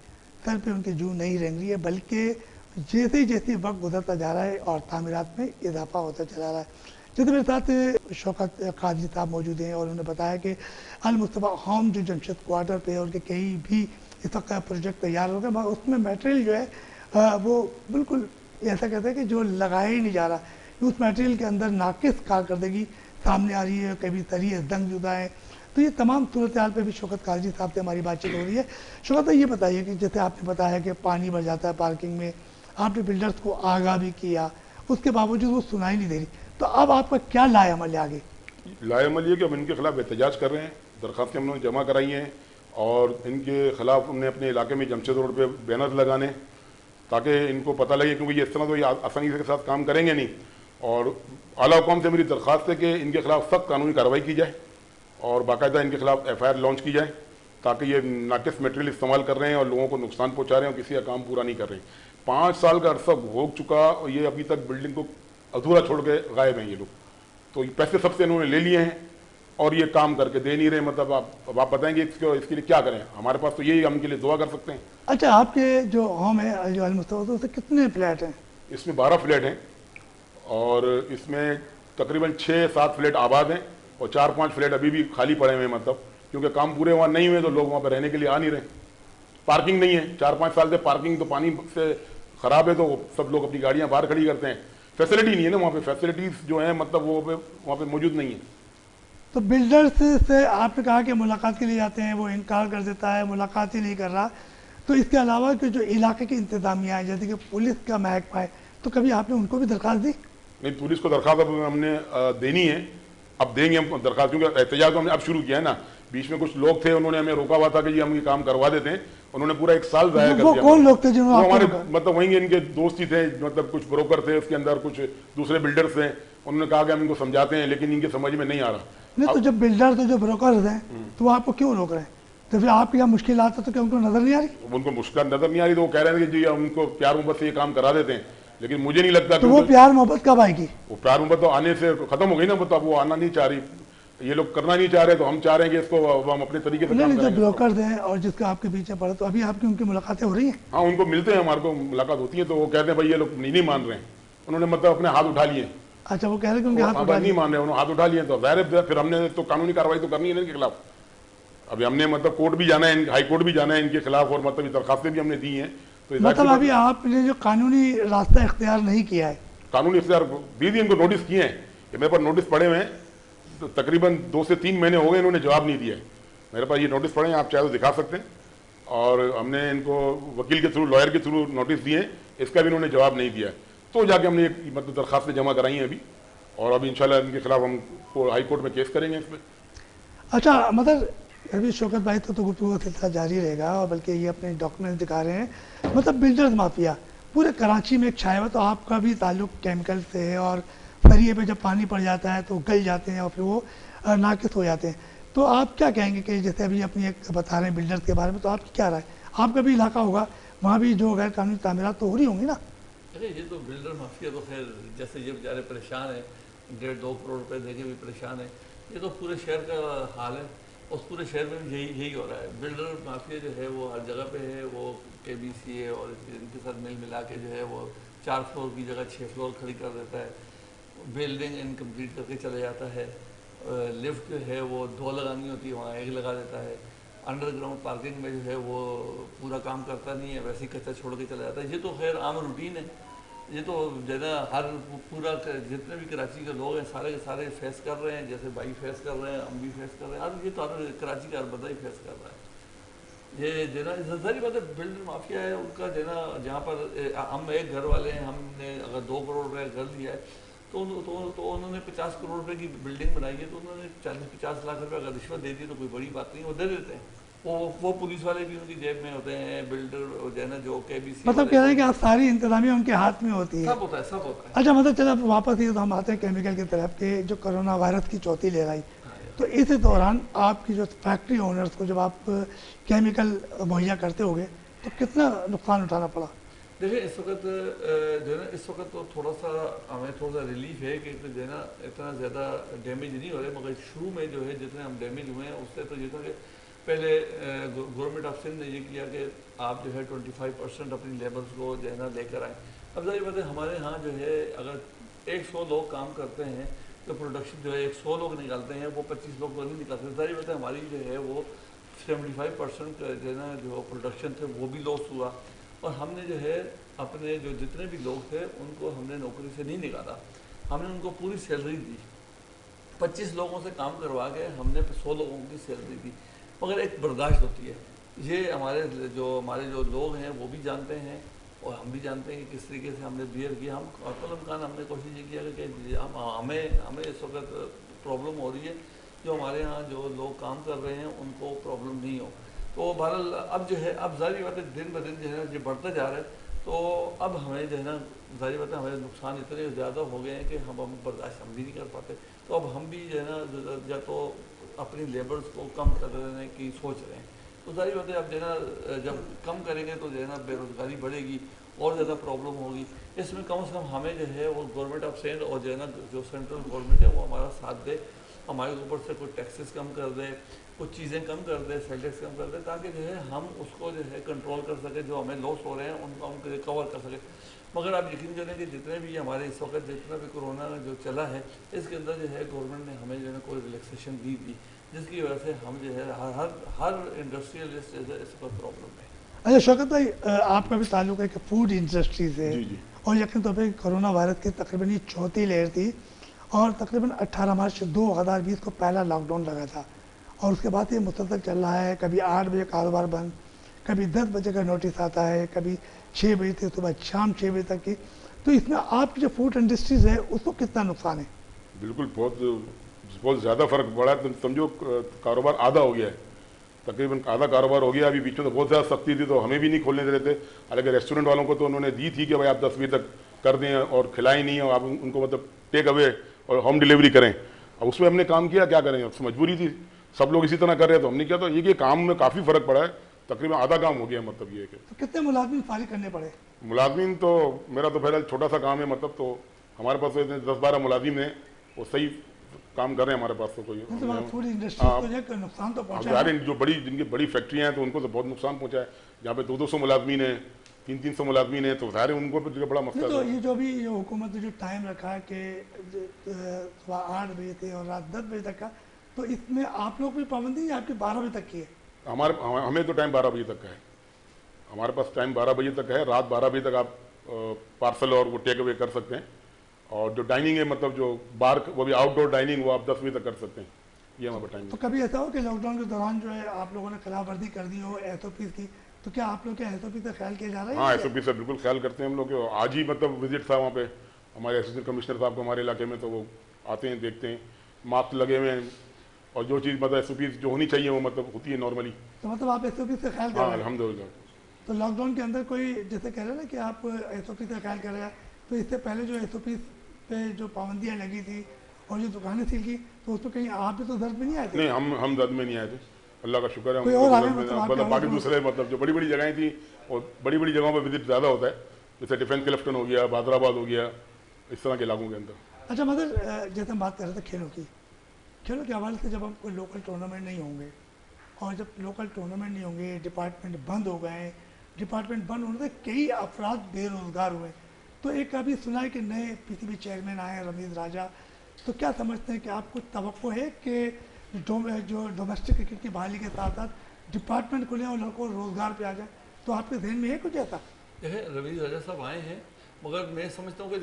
सर पे उनकी जू नहीं रेंग रही है, बल्कि जैसे जैसे वक्त गुजरता जा रहा है और तामीरात में इजाफा होता चला रहा है। जैसे मेरे साथ शौकत कादरी साहब मौजूद हैं और उन्होंने बताया कि अल मुस्तफ़ा होम जो जमशेद क्वार्टर पे और उनके कई भी इस वक्त प्रोजेक्ट तैयार हो गए, मगर उसमें मटेरियल जो है वो बिल्कुल ऐसा कहते हैं कि जो लगाया ही नहीं जा रहा, उस मटेरियल के अंदर नाकिस कारकर्दगी सामने आ रही है, कभी सरिये जंग जुदा है। तो ये तमाम सूरत हाल पर भी शौकत कादरी साहब से हमारी बातचीत हो रही है। शौकत ये बताइए कि जैसे आपने बताया कि पानी भर जाता है पार्किंग में, आपने बिल्डर्स को आगाह भी किया, उसके बावजूद वो सुनाई नहीं दे रही, तो अब आपका क्या लाएअमल है आगे? लाएअमल ये कि हम इनके खिलाफ एहतजाज कर रहे हैं, दरख्वास्तें हमने जमा कराई हैं और इनके खिलाफ हमने अपने इलाके में जमशेद रोड पे बैनर लगाने, ताकि इनको पता लगे, क्योंकि ये इस तरह तो ये आसानी के साथ काम करेंगे नहीं। और आला हुकाम से मेरी दरख्वास्त है कि इनके खिलाफ सख्त कानूनी कार्रवाई की जाए और बाकायदा इनके खिलाफ FIR लॉन्च की जाए, ताकि ये नाकिस मटेरियल इस्तेमाल कर रहे हैं और लोगों को नुकसान पहुँचा रहे हैं और किसी का काम पूरा नहीं कर रहे हैं। 5 साल का अरसा हो चुका और ये अभी तक बिल्डिंग को अधूरा छोड़ के गायब हैं ये लोग। तो पैसे सबसे इन्होंने ले लिए हैं और ये काम करके दे नहीं रहे। मतलब आप बताएंगे इसके लिए क्या करें? हमारे पास तो यही हम इनके लिए दुआ कर सकते हैं। अच्छा, आपके जो होम है जो अल मुस्तफ़ा, तो उससे कितने फ्लैट हैं? इसमें 12 फ्लैट हैं और इसमें तकरीबन 6-7 फ्लैट आबाद हैं और 4-5 फ्लैट अभी भी खाली पड़े हुए हैं, मतलब क्योंकि काम पूरे वहाँ नहीं हुए तो लोग वहाँ पर रहने के लिए आ नहीं रहे। पार्किंग नहीं है, 4-5 साल से पार्किंग तो पानी से ख़राब है, तो सब लोग अपनी गाड़ियाँ बाहर खड़ी करते हैं। फैसिलिटी नहीं है ना वहाँ पे, फैसिलिटीज़ जो हैं मतलब वो वहाँ पे मौजूद नहीं है। तो बिल्डर्स से आपने कहा कि मुलाकात के लिए जाते हैं, वो इनकार कर देता है, मुलाकात ही नहीं कर रहा, तो इसके अलावा कि जो इलाके की इंतजामिया है जैसे कि पुलिस का महकमा है, तो कभी आपने उनको भी दरख्वास्त दी? नहीं, पुलिस को दरख्वास्त अब हमने देनी है, अब देंगे हम दरख्वास्त, क्योंकि एहतजाज तो हमने अब शुरू किया है ना। बीच में कुछ लोग थे, उन्होंने हमें रोका हुआ था कि जी हम ये काम करवा देते हैं, उन्होंने पूरा 1 साल ज़ाया कर दिया। वो कौन लोग थे जिन्होंने हमारे मतलब वहीं इनके दोस्त ही थे, मतलब कुछ ब्रोकर थे, उसके अंदर कुछ दूसरे बिल्डर्स थे। उन्होंने कहा कि हम इनको समझाते हैं, लेकिन इनके समझ में नहीं आ रहा। नहीं, तो जब बिल्डर्स जो ब्रोकर्स हैं तो वो आपको क्यों रोक रहे हैं? तो फिर आपके यहाँ मुश्किल आता तो क्या उनको नजर नहीं आ रही? उनको मुश्किल नजर नहीं आ रही तो वो कह रहे थे कि जी उनको प्यार मोहब्बत से ये काम करा देते हैं, लेकिन मुझे नहीं लगता। तो वो प्यार मोहब्बत कब आएगी? वो प्यार मोहब्बत तो आने से खत्म हो गई ना, मतलब वो आना नहीं चाह रही, ये लोग करना नहीं चाह रहे, तो हम चाह रहे हैं कि इसको हम अपने तरीके से नहीं, जो ब्रोकर्स हैं और जिसका आपके पीछे पड़ा, तो अभी आपकी उनकी मुलाकातें हो रही हैं? हाँ, उनको मिलते हैं, हमारे को मुलाकात होती है, तो वो कहते हैं भाई ये लोग नहीं मान रहे हैं। उन्होंने मतलब अपने हाथ उठा लिए अच्छा, वो कह रहे हैं कि उनके वो हाथ अब उठा नहीं लिए। मान रहे, उन्होंने हाथ उठा लिए तो जाहिर है फिर हमने तो कानूनी कार्रवाई तो करनी है ना इनके खिलाफ। अभी हमने मतलब कोर्ट भी जाना है, हाई कोर्ट भी जाना है इनके खिलाफ, और मतलब दरखास्तें भी हमने दी हैं। तो जाहिर सी मतलब बात अभी है, आपने जो कानूनी रास्ता इख्तियार नहीं किया है। कानूनी इख्तियार दी थी इनको, नोटिस किए हैं, ये मेरे पास नोटिस पड़े हुए हैं, तो तकरीबन 2 से 3 महीने हो गए इन्होंने जवाब नहीं दिया है। मेरे पास ये नोटिस पड़े हैं, आप चाहे तो दिखा सकते हैं। और हमने इनको वकील के थ्रू, लॉयर के थ्रू नोटिस दिए हैं, इसका भी इन्होंने जवाब नहीं दिया है। तो जाके हमने मतलब दरखास्तें जमा कराई हैं अभी, और अभी इंशाल्लाह इनके खिलाफ हम हाई कोर्ट में केस करेंगे इसमें। अच्छा, मतलब अभी शौकत भाई तो गुफ्तगू का सिलसिला जारी रहेगा, और बल्कि ये अपने डॉक्यूमेंट दिखा रहे हैं। मतलब बिल्डर्स माफिया पूरे कराची में एक छाया हुआ, तो आपका भी ताल्लुक केमिकल से है, और सरिये पे जब पानी पड़ जाता है तो गल जाते हैं और फिर वो नाकिस हो जाते हैं। तो आप क्या कहेंगे कि जैसे अभी अपनी एक बता रहे हैं बिल्डर्स के बारे में, तो आपकी क्या राय? आपका भी इलाका होगा, वहाँ भी जो गैर कानूनी तामीरात तो हो रही होंगी ना? अरे ये तो बिल्डर माफिया तो खैर, जैसे ये बेचारे परेशान हैं, 1.5-2 करोड़ रुपए देके भी परेशान है। ये तो पूरे शहर का हाल है, उस पूरे शहर में भी यही हो रहा है। बिल्डर माफिया जो है वो हर जगह पे है। वो KBC है और इनके साथ मिल मिला के जो है वो 4 फ्लोर की जगह 6 फ्लोर खड़ी कर देता है, बिल्डिंग इनकम्प्लीट करके चले जाता है। लिफ्ट जो है वो 2 लगानी होती है, वहाँ 1 लगा देता है। अंडरग्राउंड पार्किंग में जो है वो पूरा काम करता नहीं है, वैसे ही कचरा छोड़ के चला जाता है। ये तो खैर आम रूटीन है। ये तो जो है ना हर पूरा जितने भी कराची के लोग हैं सारे के सारे फेस कर रहे हैं, जैसे भाई फेस कर रहे हैं, हम भी फेस कर रहे हैं। अब ये तो हर कराची का हर बंदा ही फेस कर रहा है। ये जो ना सारी बात है, बिल्डर माफिया है उनका जो ना, जहाँ पर हम एक घर वाले हैं, हमने अगर 2 करोड़ रुपये घर लिया है तो उन्होंने 50 करोड़ रुपए की बिल्डिंग बनाई है, तो उन्होंने 40-50 लाख रुपए अगर रिश्वत दे दी तो कोई बड़ी बात नहीं, वो दे देते हैं। वो पुलिस वाले भी उनकी जेब में होते हैं, बिल्डर जो है ना जो KBC मतलब कह रहे हैं कि आप सारी इंतजामिया उनके हाथ में होती है। सब होता है, सब होता है। अच्छा, मतलब चलो अब वापस ये तो हम आते हैं केमिकल की तरफ के, जो कोरोना वायरस की चौथी लहर आई, हाँ यार। तो इस दौरान आपकी जो फैक्ट्री ओनर्स को जब आप केमिकल मुहैया करते होगे तो कितना नुकसान उठाना पड़ा? देखिए इस वक्त जो है ना, इस वक्त तो थोड़ा सा हमें थोड़ा सा रिलीफ है कि जो है ना इतना ज़्यादा डैमेज नहीं हो रहा है। मगर शुरू में जो है जितने हम डैमेज हुए हैं उससे तो ये था कि पहले गवर्नमेंट ऑफ सिंध ने ये किया कि आप जो है 25% अपनी लेबर्स को जो है ना लेकर आए। अब जाहिर बात है हमारे यहाँ जो है अगर 100 लोग काम करते हैं तो प्रोडक्शन जो है 100 लोग निकालते हैं, वो 25 लोग तो नहीं निकालते। जाहिर बात है हमारी जो है वो 75% जो है ना जो प्रोडक्शन थे वो भी लॉस हुआ। और हमने जो है अपने जो जितने भी लोग थे उनको हमने नौकरी से नहीं निकाला, हमने उनको पूरी सैलरी दी। 25 लोगों से काम करवा के हमने 100 लोगों की सैलरी दी। मगर एक बर्दाश्त होती है, ये हमारे जो लोग हैं वो भी जानते हैं और हम भी जानते हैं कि किस तरीके से हमने बिहेव किया। हम कलमकान हमने कोशिश ये किया कि हमें इस वक्त प्रॉब्लम हो रही है, जो हमारे यहाँ जो लोग काम कर रहे हैं उनको प्रॉब्लम नहीं हो। तो बहरहाल अब जो है, अब जाहिर बात है दिन ब दिन जो है ना ये बढ़ता जा रहा है, तो अब हमें जो है ना जाहिर बात है हमारे नुकसान इतने ज़्यादा हो गए हैं कि हम बर्दाश्त हम भी नहीं कर पाते। तो अब हम भी जो है ना या तो अपनी लेबर्स को कम करने की सोच रहे हैं। तो जाहिर बात है अब जो है ना जब कम करेंगे तो जो है ना बेरोज़गारी बढ़ेगी और ज़्यादा प्रॉब्लम होगी। इसमें कम से कम हमें जो है वो गवर्नमेंट ऑफ सिंध और जो है ना जो सेंट्रल गवर्नमेंट है वो हमारा साथ दे, हमारे ऊपर से कोई टैक्सेस कम कर दे, कुछ चीज़ें कम कर दे, सेल टैक्स कम कर दे, ताकि जो है हम उसको जो है कंट्रोल कर सके, जो हमें लॉस हो रहे हैं उनको हम रिकवर कर सके। मगर आप यकीन करें कि जितने भी हमारे इस वक्त जितना भी कोरोना जो चला है इसके अंदर जो है गवर्नमेंट ने हमें जो है कोई रिलैक्सेशन दी थी, जिसकी वजह से हम जो है हर इंडस्ट्रियलिस्ट इस पर प्रॉब्लम है। अच्छा शौकत भाई, आपका भी ताल्लुक है कि फूड इंडस्ट्री से, जी जी। और यकीन तौर पर कोरोना वायरस की तकरीबन ये चौथी लहर थी, और तकरीबन 18 मार्च 2020 को पहला लॉकडाउन लगा था, और उसके बाद ये मुसलसल चल रहा है। कभी 8 बजे कारोबार बंद, कभी 10 बजे का नोटिस आता है, कभी 6 बजे से सुबह शाम 6 बजे तक की। तो इसमें आपकी जो फूड इंडस्ट्रीज है उसको कितना नुकसान है? बिल्कुल बहुत ज़्यादा फर्क पड़ा है। समझो कारोबार आधा हो गया है, तकरीबन आधा कारोबार हो गया। अभी बीच में तो बहुत ज़्यादा सख्ती थी तो हमें भी नहीं खोलने दे रहे थे। हालांकि रेस्टोरेंट वालों को तो उन्होंने दी थी कि भाई आप 10 बजे तक कर दें और खिलाएं नहीं, और आप उनको मतलब टेक अवे और होम डिलीवरी करें। अब उसमें हमने काम किया, क्या करें, अब मजबूरी थी, सब लोग इसी तरह कर रहे हैं तो हमने किया। तो ये काम में काफ़ी फ़र्क पड़ा है, तकरीबन आधा काम हो गया। मतलब ये है कि तो कितने मुलाजिम फारिग करने पड़े? मुलाजमीन तो मेरा तो बहरहाल छोटा सा काम है, मतलब तो हमारे पास तो 10-12 मुलाजिम हैं, वो सही काम कर रहे हैं हमारे पास। तो कोई फूड इंडस्ट्री को जो नुकसान तो अब पहुंचा यार है। जो जिनकी बड़ी फैक्ट्रियाँ हैं तो उनको तो बहुत नुकसान पहुंचा है, जहाँ पे 200-200 मुलाजमीन हैं, 300 मुलाजमीन है, तो सारे उनको भी जो बड़ा मसला नहीं तो है। ये जो अभी ये हुकूमत ने जो टाइम रखा है कि सुबह 8 बजे से और रात 10 बजे तक का, तो इसमें आप लोग भी पाबंदी या आपकी 12 बजे तक की है? हमें तो टाइम 12 बजे तक का है, हमारे पास टाइम 12 बजे तक है। रात 12 बजे तक आप पार्सल और वो टेक अवे कर सकते हैं। और जो डाइनिंग है, मतलब जो बार, वो भी आउटडोर डाइनिंग, वो आप 10 बजे तक कर सकते हैं। ये हमारा टाइम तो है। कभी ऐसा हो कि लॉकडाउन के दौरान जो है आप लोगों ने खिलाफ वर्जी कर दी हो SOP की, तो क्या आप लोग के SOP का ख्याल किया जा रहा है? हाँ, या SOP से बिल्कुल ख्याल करते हैं हम लोग। आज ही मतलब विजिट था वहाँ पे हमारे असिस्टेंट कमिश्नर साहब को हमारे इलाके में, तो वो आते हैं, देखते हैं, मास्क लगे हुए हैं, और जो चीज़ मतलब SOP जो होनी चाहिए वो मतलब होती है नॉर्मली। तो मतलब आप SOP से ख्याल कर हाँ, रहे हैं? अल्हम्दुलिल्लाह। तो लॉकडाउन के अंदर कोई जैसे कह रहे हैं ना कि आप SOP से ख्याल कर रहे हैं, तो इससे पहले जो SOP पे जो पाबंदियाँ लगी थी और जो दुकानें सील की, तो उसमें कहीं आप भी तो दर्द में नहीं आए थे? नहीं, हम दर्द में नहीं आए थे, अल्लाह का शुक्र है। हम कोई लोग और आगे दर्द में, मतलब आपके मतलब बाकी और- दूसरे मतलब जो बड़ी बड़ी जगहें थी, और बड़ी बड़ी जगहों पर विजिट ज़्यादा होता है, जैसे डिफेंस क्लफ्टन हो गया, बादराबाद हो गया, इस तरह के इलाकों के अंदर। अच्छा मतलब जैसे हम बात कर रहे थे खेलों के हवाले से, जब हम कोई लोकल टूर्नामेंट नहीं होंगे, और जब लोकल टूर्नामेंट नहीं होंगे, डिपार्टमेंट बंद हो गए, डिपार्टमेंट बंद होने से कई अफराद बेरोज़गार हुए, तो एक अभी सुना है कि नए PCB चेयरमैन आए हैं रमीज़ राजा, तो क्या समझते हैं कि आपको तवक्को है कि जो डोमेस्टिक क्रिकेट की बहाली के साथ साथ डिपार्टमेंट खुले और लड़कों को रोज़गार पे आ जाए, तो आपके जहन में है कुछ ऐसा? देखिए रवीज राजा साहब आए हैं, मगर मैं समझता हूँ कि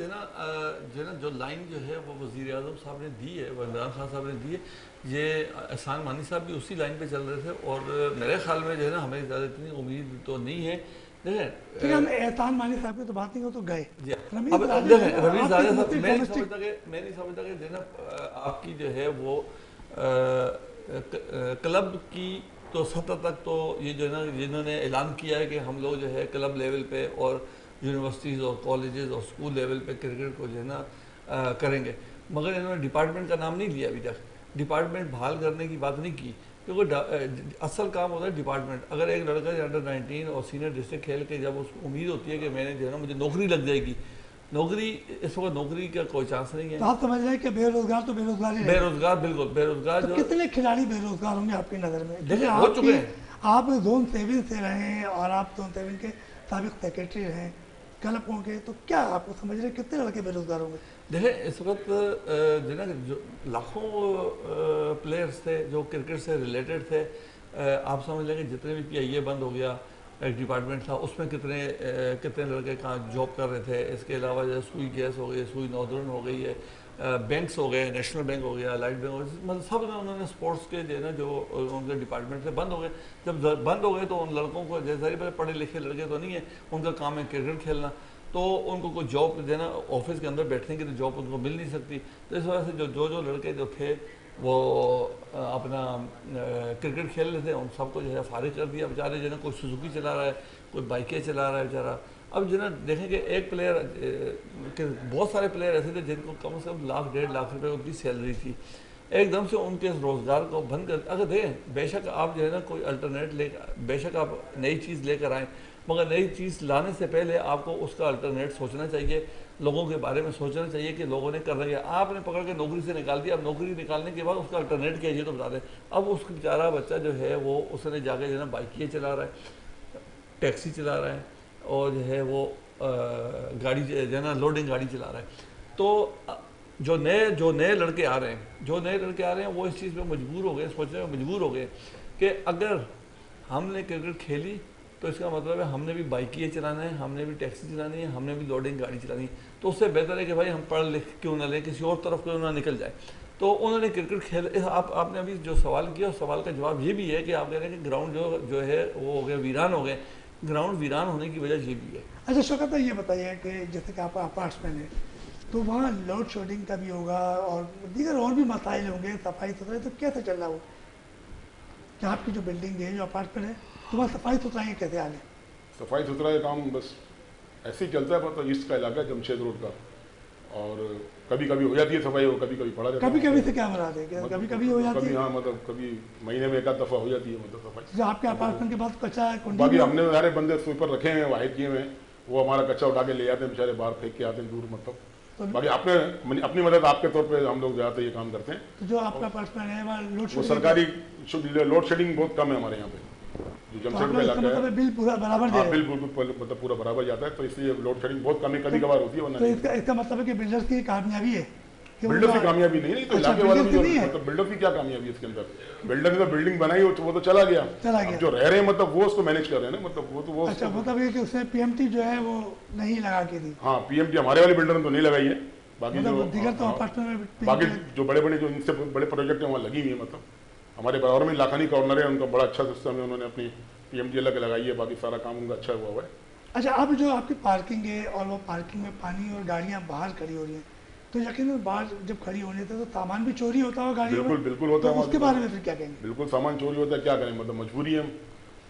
जो लाइन जो है वो वज़ीर आज़म साहब ने दी है, इमरान खान साहब ने दी है, ये एहसान मानी साहब भी उसी लाइन पे चल रहे थे, और मेरे ख्याल में जो है ना हमें ज़्यादा इतनी उम्मीद तो नहीं है। ठीक है, देखें हम एहसान मानी साहब की तो बात नहीं हो, तो गए जी, रमीज़ अब राजा देखें जो है, रवीज आपकी राजा साहब, domestic- मैं नहीं समझता कि जो है ना आपकी जो है वो क्लब की तो सतह तक, तो ये जो है ना जिन्होंने ऐलान किया है कि हम लोग जो है क्लब लेवल पे और यूनिवर्सिटीज़ और कॉलेजेस और स्कूल लेवल पे क्रिकेट को जो है ना करेंगे, मगर इन्होंने डिपार्टमेंट का नाम नहीं लिया अभी तक। डिपार्टमेंट बहाल करने की बात नहीं की, क्योंकि असल काम होता है डिपार्टमेंट। अगर एक लड़का अंडर 19 और सीनियर डिस्ट्रिक्ट खेल के जब उसको उम्मीद होती है कि मैंने जो है ना मुझे नौकरी लग जाएगी, नौकरी इस वक्त नौकरी का कोई चांस नहीं तो है। आप समझ रहे हैं कि बेरोजगार तो बेरोजगार ही रहेंगे। बेरोजगार, बिल्कुल बेरोजगार तो जो कितने खिलाड़ी बेरोजगार होंगे आपकी नज़र में? देखिए, जैसे हो चुके हैं। आप जोन 7 से रहे हैं और आप जोन 7 के साबिक सेक्रेटरी रहे हैं, क्लब के, तो क्या आपको समझ रहे हैं कितने लड़के बेरोजगार होंगे? देखिए इस वक्त जो ना जो लाखों प्लेयर्स थे जो क्रिकेट से रिलेटेड थे, आप समझ लें कि जितने भी PIA बंद हो गया, एक डिपार्टमेंट था उसमें कितने लड़के कहाँ जॉब कर रहे थे। इसके अलावा जैसे सुई गैस हो गई, सुई नॉर्दर्न हो गई है, बैंक्स हो गए, नेशनल बैंक हो गया, लाइट बैंक हो गया, मतलब सब में उन्होंने स्पोर्ट्स के जो है ना जो उनके डिपार्टमेंट से बंद हो गए। जब बंद हो गए तो उन लड़कों को, जैसे पढ़े लिखे लड़के तो नहीं है, उनका काम है क्रिकेट खेलना, तो उनको कोई जॉब देना, ऑफिस के अंदर बैठने की तो जॉब उनको मिल नहीं सकती। तो इस वजह से जो लड़के जो थे वो अपना क्रिकेट खेल रहे थे, उन सबको जो है फारिग कर दिया। बेचारे जो है ना कोई सुजुकी चला रहा है, कोई बाइकें चला रहा है बेचारा। अब जो है ना देखें कि एक प्लेयर के बहुत सारे प्लेयर ऐसे थे जिनको कम से कम लाख 1.5 लाख रुपए उनकी सैलरी थी, एकदम से उनके रोज़गार को बंद कर। अगर दें बेशक आप जो है ना कोई अल्टरनेट लेकर, बेशक आप नई चीज़ लेकर आएँ, मगर नई चीज़ लाने से पहले आपको उसका अल्टरनेट सोचना चाहिए, लोगों के बारे में सोचना चाहिए कि लोगों ने करना क्या। आपने पकड़ के नौकरी से निकाल दिया, अब नौकरी निकालने के बाद उसका अल्टरनेट क्या है ये तो बता दें। अब उसका बेचारा बच्चा जो है वो उसने जाके जो है ना बाइकें चला रहा है, टैक्सी चला रहा है, और जो है वो गाड़ी जो है ना लोडिंग गाड़ी चला रहा है। तो जो नए लड़के आ रहे हैं वो इस चीज़ में मजबूर हो गए, सोचने में मजबूर हो गए कि अगर हमने क्रिकेट खेली तो इसका मतलब है हमने भी बाइकें चलाना है, हमने भी टैक्सी चलानी है, हमने भी लोडिंग गाड़ी चलानी है। तो उससे बेहतर है कि भाई हम पढ़ लिख क्यों ना लें, किसी और तरफ क्यों ना निकल जाए। तो उन्होंने क्रिकेट खेल, आपने अभी जो सवाल किया उस सवाल का जवाब ये भी है कि आप कह रहे हैं कि ग्राउंड जो है वो हो गए, वीरान हो गए। ग्राउंड वीरान होने की वजह ये भी है। अच्छा शौकत भाई, ये बताइए कि जैसे कि आप अपार्टमेंट है, तो वहाँ लोड शेडिंग का भी होगा और दीगर और भी मसाइल होंगे, सफाई सुथराई, तो कैसे चल रहा हो कि आपकी जो बिल्डिंग है, जो अपार्टमेंट है, तो वहाँ सफाई सुथराई कैसे हाल है? सफाई सुथरा का काम बस ऐसे ही चलता है, मतलब ईस्ट का इलाका है जमशेद रोड का, और कभी कभी हो जाती है सफाई और कभी कभी पड़ा रहता है। कभी कभी से क्या मना दे, कभी कभी हो जाती कभी, है? हाँ मतलब कभी महीने में 1 आध दफ़ा हो जाती है मतलब सफाई। जो आपके अपार्टमेंट के पास कच्चा कुंडी बाकी भी- हमने सारे बंदे स्वीपर रखे हैं, वाहिद किए हुए हैं, वो हमारा कच्चा उठा के ले जाते हैं, बेचारे बाहर फेंक के आते हैं दूर मतलब। बाकी अपनी मदद आपके तौर पे हम लोग ज़्यादातर ये काम करते हैं। तो जो आपका अपार्टमेंट है वहाँ लोड वो शेडिंग सरकारी लोड शेडिंग बहुत कम है हमारे यहाँ पे। जो तो आप जमशेदपुर लोग का इसका इलाका है। मतलब बिल पूरा बराबर दे हाँ, रहे हैं। बिल बिल्कुल मतलब पूरा बराबर जाता है, तो इसलिए लोड शेडिंग बहुत कभी कभार होती है, वरना तो नहीं। इसका मतलब है कि बिल्डर्स की कामयाबी है कि वो बिल्डर की जो- कामयाबी नहीं है, तो अच्छा, इलाके वालों बिल्डर की की नहीं है, मतलब बिल्डर की क्या कामयाबी है इसके अंदर? बिल्डर ने तो बिल्डिंग बनाई, वो तो चला गया। चला अब गया। जो रह रहे हैं मतलब वो उसको मैनेज कर रहे हैं ना, मतलब वो अच्छा उसको। मतलब ये कि उसने पीएमटी जो है वो नहीं लगा के दी, हाँ, पीएमटी हमारे वाले बिल्डर ने तो नहीं लगाई है, बाकी जो मतलब दिगर तो हाँ, अपार्टमेंट में बाकी PMT जो बड़े बड़े जो इनसे बड़े प्रोजेक्ट हैं वहाँ लगी हुई है। मतलब हमारे बराबर में लाखानी कॉर्नर है, उनका बड़ा अच्छा सिस्टम है, उन्होंने अपनी पीएमटी अलग लगाई है, बाकी सारा काम उनका अच्छा हुआ है। अच्छा, अब जो आपकी पार्किंग है और वो पार्किंग में पानी और गाड़ियां बाहर खड़ी हो रही हैं, तो यकीनन बाहर जब खड़ी होने थे तो सामान भी चोरी होता होगा गाड़ियों में। बिल्कुल बिल्कुल होता तो है वहाँ उसके पे। बारे में फिर क्या कहेंगे? बिल्कुल सामान चोरी होता है, क्या करें, मतलब मजबूरी है हम।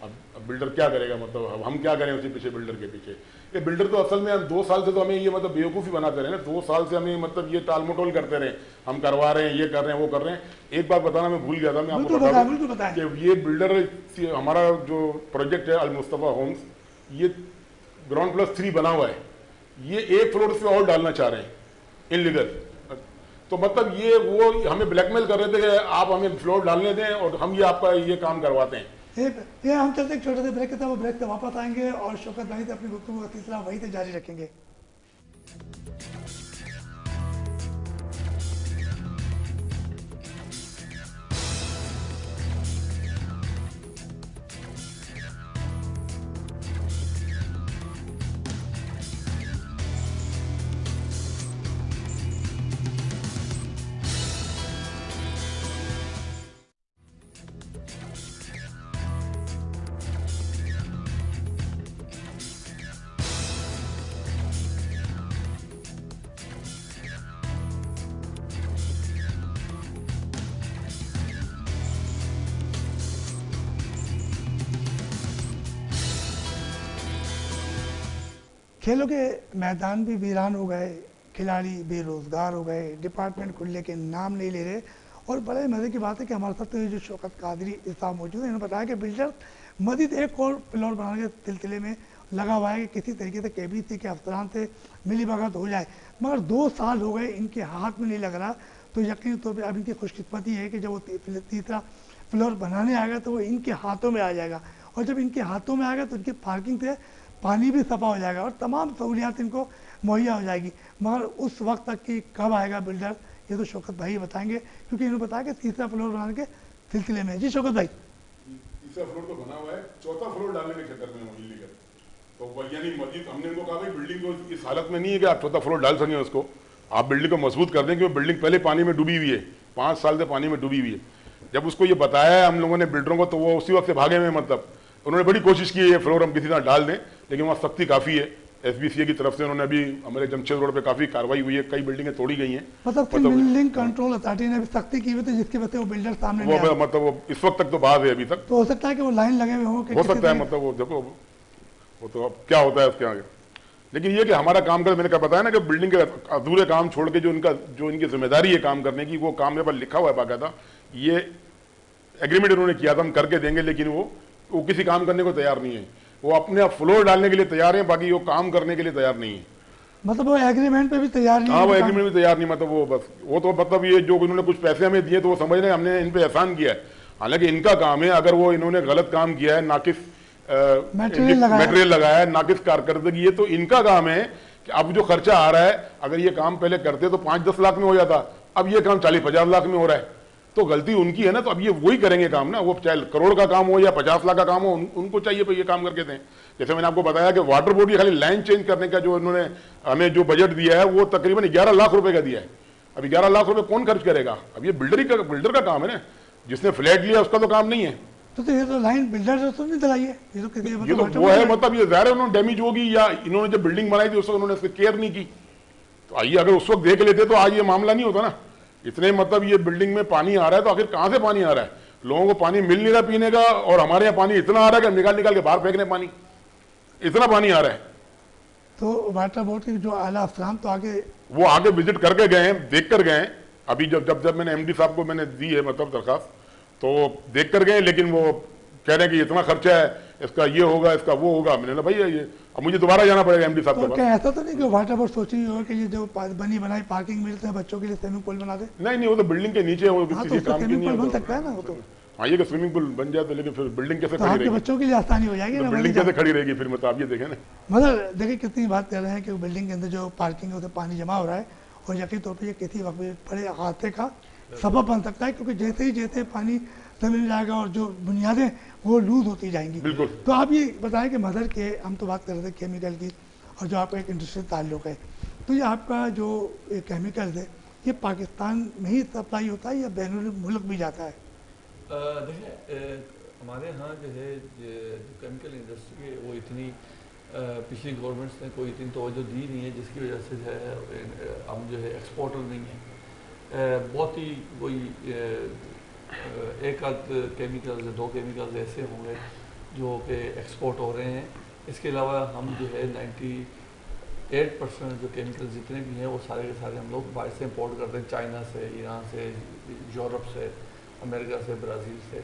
अब बिल्डर क्या करेगा, मतलब अब हम क्या करें उसके पीछे, बिल्डर के पीछे। ये बिल्डर तो असल में हम 2 साल से तो हमें ये मतलब बेवकूफ़ी बनाते रहे ना, 2 साल से हमें मतलब ये टाल मटोल करते रहे, हम करवा रहे हैं, ये कर रहे हैं, वो कर रहे हैं। एक बात बताना मैं भूल गया था, मैं आपको बिल्कुल बता बताएं, दूं बिल्कुल बताएं। कि ये बिल्डर हमारा जो प्रोजेक्ट है अल मुस्तफ़ा होम्स, ये ग्राउंड प्लस 3 बना हुआ है, ये 1 फ्लोर से और डालना चाह रहे हैं इनलीगल। तो मतलब ये वो हमें ब्लैकमेल कर रहे थे कि आप हमें फ्लोर डालने दें और हम ये आपका ये काम करवाते हैं। ये हम चलते एक छोटे से ब्रेक के था, वो ब्रेक से वापस आएंगे और शौकत भाई से अपनी गुफ्तगू का सिलसिला वहीं से जारी रखेंगे। खेलों के मैदान भी वीरान हो गए, खिलाड़ी बेरोजगार हो गए, डिपार्टमेंट खुलने के नाम नहीं ले रहे। और बड़े मज़े की बात है कि हमारे साथ तो ये जो शौकत कादरी साहब मौजूद हैं, इन्होंने बताया कि बिल्डर मजीद एक और फ्लोर बनाने के सिलसिले में लगा हुआ है कि किसी तरीके से KBC के अफसरान से मिली भगत हो जाए, मगर 2 साल हो गए इनके हाथ में नहीं लग रहा। तो यकीन तौर पर अब इनकी खुशकिस्मती है कि जब वो तीसरा फ्लोर बनाने आएगा तो वो इनके हाथों में आ जाएगा, और जब इनके हाथों में आएगा तो इनकी पार्किंग से पानी भी सफा हो जाएगा और तमाम सहूलियात इनको मुहैया हो जाएगी। मगर उस वक्त तक कि कब आएगा बिल्डर, ये तो शौकत भाई बताएंगे, क्योंकि इन्होंने बताया कि तीसरा फ्लोर बनाने के सिलसिले में। जी शौकत भाई। तीसरा फ्लोर तो बना हुआ है, 4था फ्लोर डालने के चक्कर में इलीगल, तो यानी मस्जिद हमने उनको कहा भाई बिल्डिंग तो इस हालत में नहीं है कि आप 4था फ्लोर डाल सकें उसको, आप बिल्डिंग को मजबूत कर दें, क्योंकि बिल्डिंग पहले पानी में डूबी हुई है, 5 साल से पानी में डूबी हुई है। जब उसको ये बताया है हम लोगों ने बिल्डरों को, तो वो उसी वक्त से भागे में, मतलब उन्होंने बड़ी कोशिश की है ये फ्लोर हम किसी तरह डाल दें, लेकिन वहाँ सख्ती काफ़ी है। SBCA की तरफ से उन्होंने अभी हमारे जमशेद रोड पे काफ़ी कार्रवाई हुई है, कई बिल्डिंगें तोड़ी गई हैं। मतलब बिल्डिंग कंट्रोल अथॉरिटी ने भी सख्ती की हुई थी, जिसकी वजह से वो बिल्डर सामने नहीं आया। मतलब वो इस वक्त तक तो बात है अभी तक, तो हो सकता है कि वो लाइन लगे हुए हों, हो सकता है, मतलब वो देखो वो तो अब क्या होता है उसके आगे। लेकिन ये कि हमारा काम कर, मैंने क्या बताया ना कि बिल्डिंग के अधूरे काम छोड़ के जो इनकी जिम्मेदारी है काम करने की, वो काम मेरे पास लिखा हुआ है बाकायदा, ये एग्रीमेंट उन्होंने किया था हम करके देंगे, लेकिन वो किसी काम करने को तैयार नहीं है। वो अपने फ्लोर डालने के लिए तैयार है, बाकी वो काम करने के लिए तैयार नहीं है। मतलब वो एग्रीमेंट पे भी तैयार नहीं हाँ, वो है। एग्रीमेंट में तैयार नहीं, मतलब वो बस वो तो मतलब ये जो इन्होंने कुछ पैसे हमें दिए तो वो समझ रहे हैं हमने इन पे एहसान किया है, हालांकि इनका काम है, अगर वो इन्होंने गलत काम किया है, नाकिस मटेरियल लगाया है, नाकिस कारकर्दगी है, तो इनका काम है कि अब जो खर्चा आ रहा है, अगर ये काम पहले करते तो 5-10 लाख में हो जाता, अब ये काम 40-50 लाख में हो रहा है, तो गलती उनकी है ना। तो अब ये वही करेंगे काम ना, वो चाहे करोड़ का काम हो या 50 लाख का काम हो, उनको चाहिए तो ये काम करके दें। जैसे मैंने आपको बताया कि वाटर बोर्ड की खाली लाइन चेंज करने का जो इन्होंने हमें जो बजट दिया है वो तकरीबन 11 लाख रुपए का दिया है। अब 11 लाख रुपए कौन खर्च करेगा? अब ये बिल्डर का काम है ना, जिसने फ्लैट लिया उसका तो काम नहीं है। तो ये तो लाइन बिल्डर तो नहीं दिलाई है, ये तो किसी ये तो वो है, मतलब ये ज़ाहिर है उन्होंने डैमेज होगी, या इन्होंने जब बिल्डिंग बनाई थी उस वक्त उन्होंने इसकी केयर नहीं की। तो आइए अगर उस वक्त देख लेते तो आज ये मामला नहीं होता ना। इतने मतलब ये बिल्डिंग में पानी आ रहा है, तो आखिर कहाँ से पानी आ रहा है? लोगों को पानी मिल नहीं रहा पीने का, और हमारे यहाँ पानी इतना आ रहा है कि निकाल के बाहर फेंकने पानी, इतना पानी आ रहा है। तो वाटर बोर्ड के जो आला अफसरान तो वो आगे विजिट करके गए हैं, देख कर गए हैं। अभी जब मैंने MD साहब को मैंने दी है मतलब दरखास्त, तो देख कर गए, लेकिन वो कह रहे हैं कि इतना खर्चा है, इसका ये होगा, इसका वो होगा। मैंने कहा भाई ये अब मुझे दोबारा जाना पड़ेगा MD साहब के तो पास। क्या ऐसा तो नहीं कि वाटर बोर्ड सोच रही हो कि ये जो बनी बनाई पार्किंग मिलते हैं बच्चों के लिए स्विमिंग पूल बना दे? नहीं, वो तो बिल्डिंग के नीचे वो हाँ, तो किसी उसका काम की स्विमिंग नहीं पूल है। बन सकता है ना वो तो। हाँ, ये कि स्विमिंग पूल बन जाए तो, लेकिन फिर बिल्डिंग कैसे तो खड़ी आपके रहेगी? बच्चों के लिए आसानी हो जाएगी तो ना। बिल्डिंग कैसे खड़ी रहेगी फिर? मतलब आप ये देखें ना। मतलब देखिए कितनी बात कर रहे हैं कि बिल्डिंग के अंदर जो पार्किंग है उसे पानी जमा हो रहा है, और यकीन तौर पर ये किसी वक्त भी बड़े हादसे का सबब बन सकता है, क्योंकि जैसे पानी जमीन में जाएगा और जो बुनियादें वो लूज होती जाएंगी। बिल्कुल। तो आप ये बताएं कि मदर के, हम तो बात कर रहे थे केमिकल की, और जो आपका एक इंडस्ट्री ताल्लुक है, तो ये आपका जो केमिकल है ये पाकिस्तान में ही सप्लाई होता है या बैनुल मुल्क भी जाता है? देखिए, हमारे यहाँ जो है जो केमिकल इंडस्ट्री है वो इतनी पिछली गवर्नमेंट्स ने कोई इतनी तवज्जो दी नहीं है, जिसकी वजह से जो है हम जो है एक्सपोर्टर नहीं है। बहुत ही कोई एक आध केमिकल्स, 2 केमिकल्स ऐसे होंगे जो कि एक्सपोर्ट हो रहे हैं। इसके अलावा हम जो है 98% जो केमिकल्स जितने भी हैं वो सारे के सारे हम लोग बाहर से इंपोर्ट करते हैं, चाइना से, ईरान से, यूरोप से, अमेरिका से, ब्राज़ील से,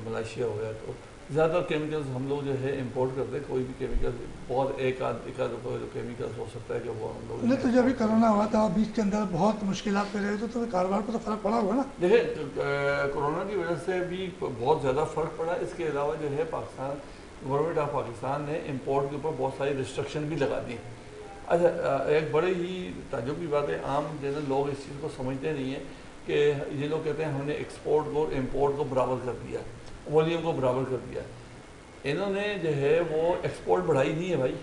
मलेशिया हो गया। तो ज़्यादातर केमिकल्स हम लोग जो है इंपोर्ट करते हैं। कोई भी केमिकल बहुत एक आध जो केमिकल्स हो सकता है कि वो हम लोग नहीं, तो जब भी कोरोना हुआ था बीच के अंदर बहुत मुश्किलात में रहे तो कारोबार पर तो फ़र्क पड़ा होगा ना? देखिए, कोरोना की वजह से भी बहुत ज़्यादा फ़र्क पड़ा। इसके अलावा जो है पाकिस्तान, गवर्नमेंट ऑफ पाकिस्तान ने इंपोर्ट के ऊपर बहुत सारी रिस्ट्रिक्शन भी लगा दी। अच्छा, एक बड़े ही ताज्जुब की बात है, आम जनरल लोग इस चीज़ को समझते नहीं है कि ये लोग कहते हैं हमने एक्सपोर्ट को इम्पोर्ट को बराबर कर दिया, वॉल्यूम को बराबर कर दिया। इन्होंने जो है वो एक्सपोर्ट बढ़ाई नहीं है भाई,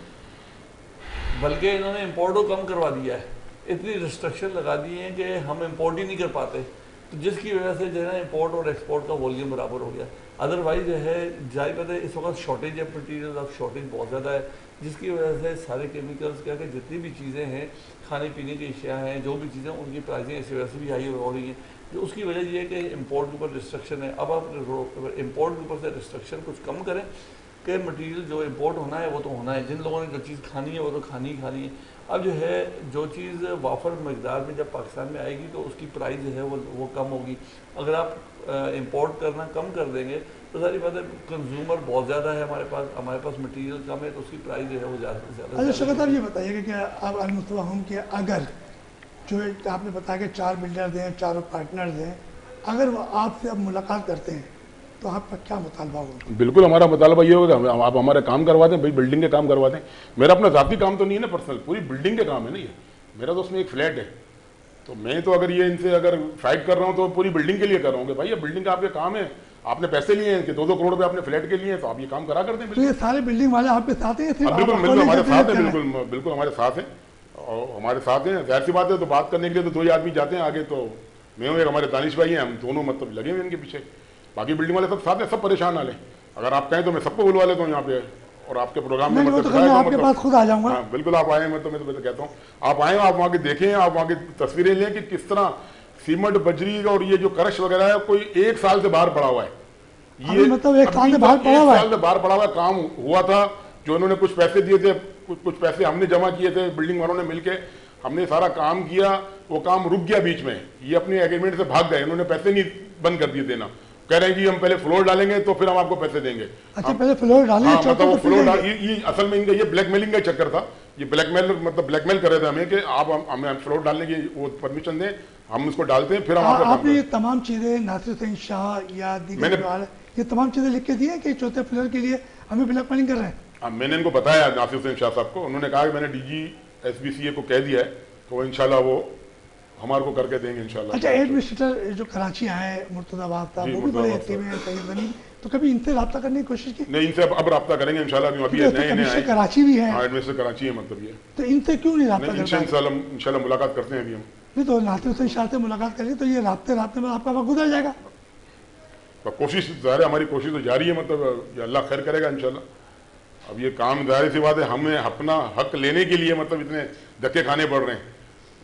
बल्कि इन्होंने इंपोर्ट को कम करवा दिया है। इतनी रिस्ट्रिक्शन लगा दी है कि हम इंपोर्ट ही नहीं कर पाते, तो जिसकी वजह से जो है ना इंपोर्ट और एक्सपोर्ट का वॉल्यूम बराबर हो गया। अदरवाइज जो है जाहिर बात है इस वक्त शॉर्टेज है, मटीरियल ऑफ शॉर्टेज बहुत ज़्यादा है, जिसकी वजह से सारे केमिकल्स क्या कि जितनी भी चीज़ें हैं, खाने पीने की अशिया हैं, जो भी चीज़ें उनकी प्राइसें इसी वजह से भी हाई हो रही हैं। जो उसकी वजह ये है कि इंपोर्ट के ऊपर रिस्ट्रिक्शन है। अब आप इंपोर्ट के ऊपर से रिस्ट्रिक्शन कुछ कम करें कि मटेरियल जो इंपोर्ट होना है वो तो होना है, जिन लोगों ने जो चीज़ खानी है वो तो खानी ही खानी है। अब जो है जो चीज़ वाफर मकदार में जब पाकिस्तान में आएगी तो उसकी प्राइस जो है वो कम होगी। अगर आप इंपोर्ट करना कम कर देंगे तो सारी बात है कंज्यूमर बहुत ज़्यादा है, हमारे पास मटेरियल कम है, तो उसकी प्राइस जो है वो ज़्यादा से ज़्यादा। अच्छा शौकत, आप ये बताइएगा कि अब अलमुस्तफा होम के अगर जो आपने बताया कि 4 बिल्डर्स हैं, 4 पार्टनर्स हैं, अगर वो आपसे अब मुलाकात करते हैं तो आपका क्या मुतालबा होगा? बिल्कुल हमारा मुतालबा ये होगा, आप हमारे काम करवा दें भाई, बिल्डिंग के काम करवा दें। मेरा अपना ज़ाती काम तो नहीं है ना, पर्सनल, पूरी बिल्डिंग के काम है ना ये। मेरा तो उसमें एक फ्लैट है, तो मैं तो अगर ये इनसे अगर फाइट कर रहा हूँ तो पूरी बिल्डिंग के लिए कर रहा हूँ कि भाई ये बिल्डिंग का आपके काम है, आपने पैसे लिए हैं कि 2-2 करोड़ रुपए आपने फ्लैट के लिए हैं, तो आप ये काम करा कर दें। तो ये सारे बिल्डिंग वाले आपके साथ हैं? बिल्कुल हमारे साथ है, बिल्कुल हमारे साथ हैं, और हमारे साथ हैं। जाहिर सी बात है, तो बात करने के लिए तो 2 ही आदमी जाते हैं आगे, तो मैं हूँ, एक हमारे दानिश भाई हैं, हम दोनों मतलब लगे हुए इनके पीछे। बाकी बिल्डिंग वाले सब साथ हैं, सब परेशान वाले। अगर आप कहें तो मैं सबको बुलवा लेता हूँ यहाँ पे, और आपके प्रोग्राम में मतलब आपके पास खुद आ जाऊंगा। हाँ बिल्कुल, आप आए, मैं तो कहता हूँ आप आए, आप वहाँ की देखें, आप वहाँ की तस्वीरें लें कि किस तरह सीमेंट, बजरी और ये जो करश वगैरह है कोई 1 साल से बाहर पड़ा हुआ है। ये मतलब 1 साल से बाहर पड़ा हुआ है? 1 साल से बाहर पड़ा हुआ काम हुआ था, जो इन्होंने कुछ पैसे दिए थे, कुछ पैसे हमने जमा किए थे, बिल्डिंग वालों ने मिलकर हमने सारा काम किया, वो काम रुक गया बीच में। ये अपने एग्रीमेंट से भाग गए, इन्होंने पैसे नहीं बंद कर दिए देना, कह रहे हैं कि हम पहले फ्लोर डालेंगे तो फिर हम आपको पैसे देंगे। अच्छा, पहले फ्लोर डालेंगे? हाँ, मतलब वो फ्लोर ये असल में इनका ये ब्लैकमेलिंग का चक्कर था। ये ब्लैकमेल कर रहे थे हमें कि आप हमें फ्लोर डालने की वो परमिशन दें, हम उसको डालते हैं, फिर हम आपने ये तमाम चीजें नासिर हुसैन शाह या दीगर ये तमाम चीजें लिख के दी है कि 4थे फ्लोर के लिए हमें ब्लैकमेलिंग कर रहे हैं? मैंने इनको बताया नासिर हुसैन शाह साहब को, उन्होंने कहा कि मैंने DG SBCA को कह दिया है, तो इंशाल्लाह वो हमारे को करके देंगे इंशाल्लाह। अच्छा, एडमिनिस्ट्रेटर जो कराची आए मुर्तज़ा साहब, वो भी बड़े एक्टिव हैं, सही बनी, तो कभी इनसे रब्ता करने की कोशिश की? नहीं, इनसे अब रब्ता करेंगे इंशाल्लाह, क्योंकि अभी नए आए। कराची भी है? हाँ, एडमिनिस्ट्रेटर कराची है, मतलब ये। तो इनसे क्यों नहीं रब्ता करते? इंशाल्लाह मुलाकात करते हैं अभी हम। नहीं तो नासिर हुसैन शाह से मुलाकात करिए तो ये रास्ते में आपका वक्त गुजर जाएगा। तो कोशिश ज़ाहिर है, हमारी कोशिश तो जारी है, मतलब अल्लाह खैर करेगा इंशाल्लाह। अब ये काम जाहिर सी बात है, हमें अपना हक लेने के लिए मतलब इतने धक्के खाने पड़ रहे हैं,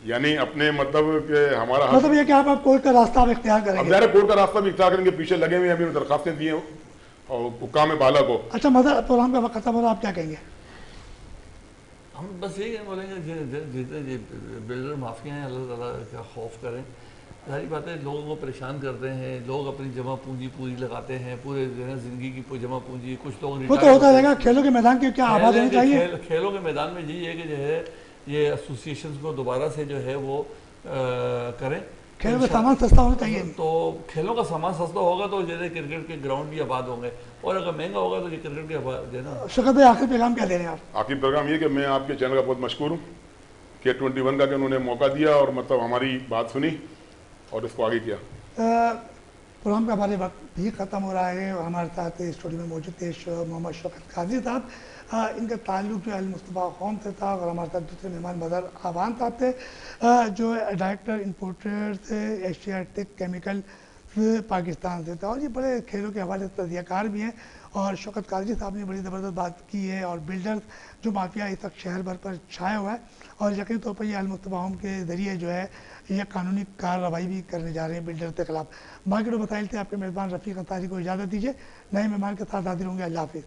यानी अपने मतलब कि हमारा मतलब ये कि आप कोर्ट का रास्ता आप इख्तियार करेंगे? अब कोर्ट का रास्ता भी इख्तियार करेंगे, पीछे लगे हुए अभी दरखास्तें दी हैं और हुक्काम बाला को। अच्छा, मदर प्रोग्राम का वक्त खत्म हो रहा, आप क्या कहेंगे? हम बस यही बोलेंगे जितने बिल्डर माफिया हैं अल्लाह ताला का खौफ करें। सारी बातें लोगों को परेशान करते हैं, लोग अपनी जमा पूंजी पूरी लगाते हैं, पूरे ज़िंदगी की जमा पूंजी। कुछ लोग वो तो होता रहेगा, खेलों के मैदान के क्या आबाद होने चाहिए? खेलों के मैदान में यही है कि जो है ये एसोसिएशंस को दोबारा से जो है वो करें। खेल में सामान सस्ता होना चाहिए। तो खेलों का सामान सस्ता होगा तो जैसे क्रिकेट के ग्राउंड भी आबाद होंगे, और अगर महंगा होगा तो ये क्रिकेट के आबाद है ना। शौकत भाई आखिर पैगाम क्या दे रहे हैं आप? आखिरी प्रोग्राम ये कि मैं आपके चैनल का बहुत मशहूर हूँ K21 का, कि उन्होंने मौका दिया और मतलब हमारी बात सुनी और इसको आगे किया। प्रोग्राम का हमारे वक्त भी ख़त्म हो रहा है और हमारे साथ स्टूडियो में मौजूद थे मोहम्मद शौकत काजी साहब। इनका ताल्लुक जो अल मुस्तफ़ा होम से था और हमारे साथ दूसरे मेहमान बदर आवान साहब थे, जो डायरेक्टर इंपोर्टर थे एशियाटिक केमिकल पाकिस्तान से था, और ये बड़े खेलों के हवाले से तजज़ियाकार भी हैं। और शौकत काजी साहब ने बड़ी ज़बरदस्त बात की है, और बिल्डर्स जो माफिया इस वक्त शहर भर पर छाया हुआ है, और यकीन तौर पर ये अल मुस्तफ़ा होम के ज़रिए जो है यह कानूनी कार्रवाई भी करने जा रहे हैं बिल्डर के खिलाफ। बाकी तो बताइए थे आपके मेज़बान रफ़ीक अंसारी को इजाज़त दीजिए, नए मेहमान के साथ हाजिर होंगे। अल्लाह हाफिज़।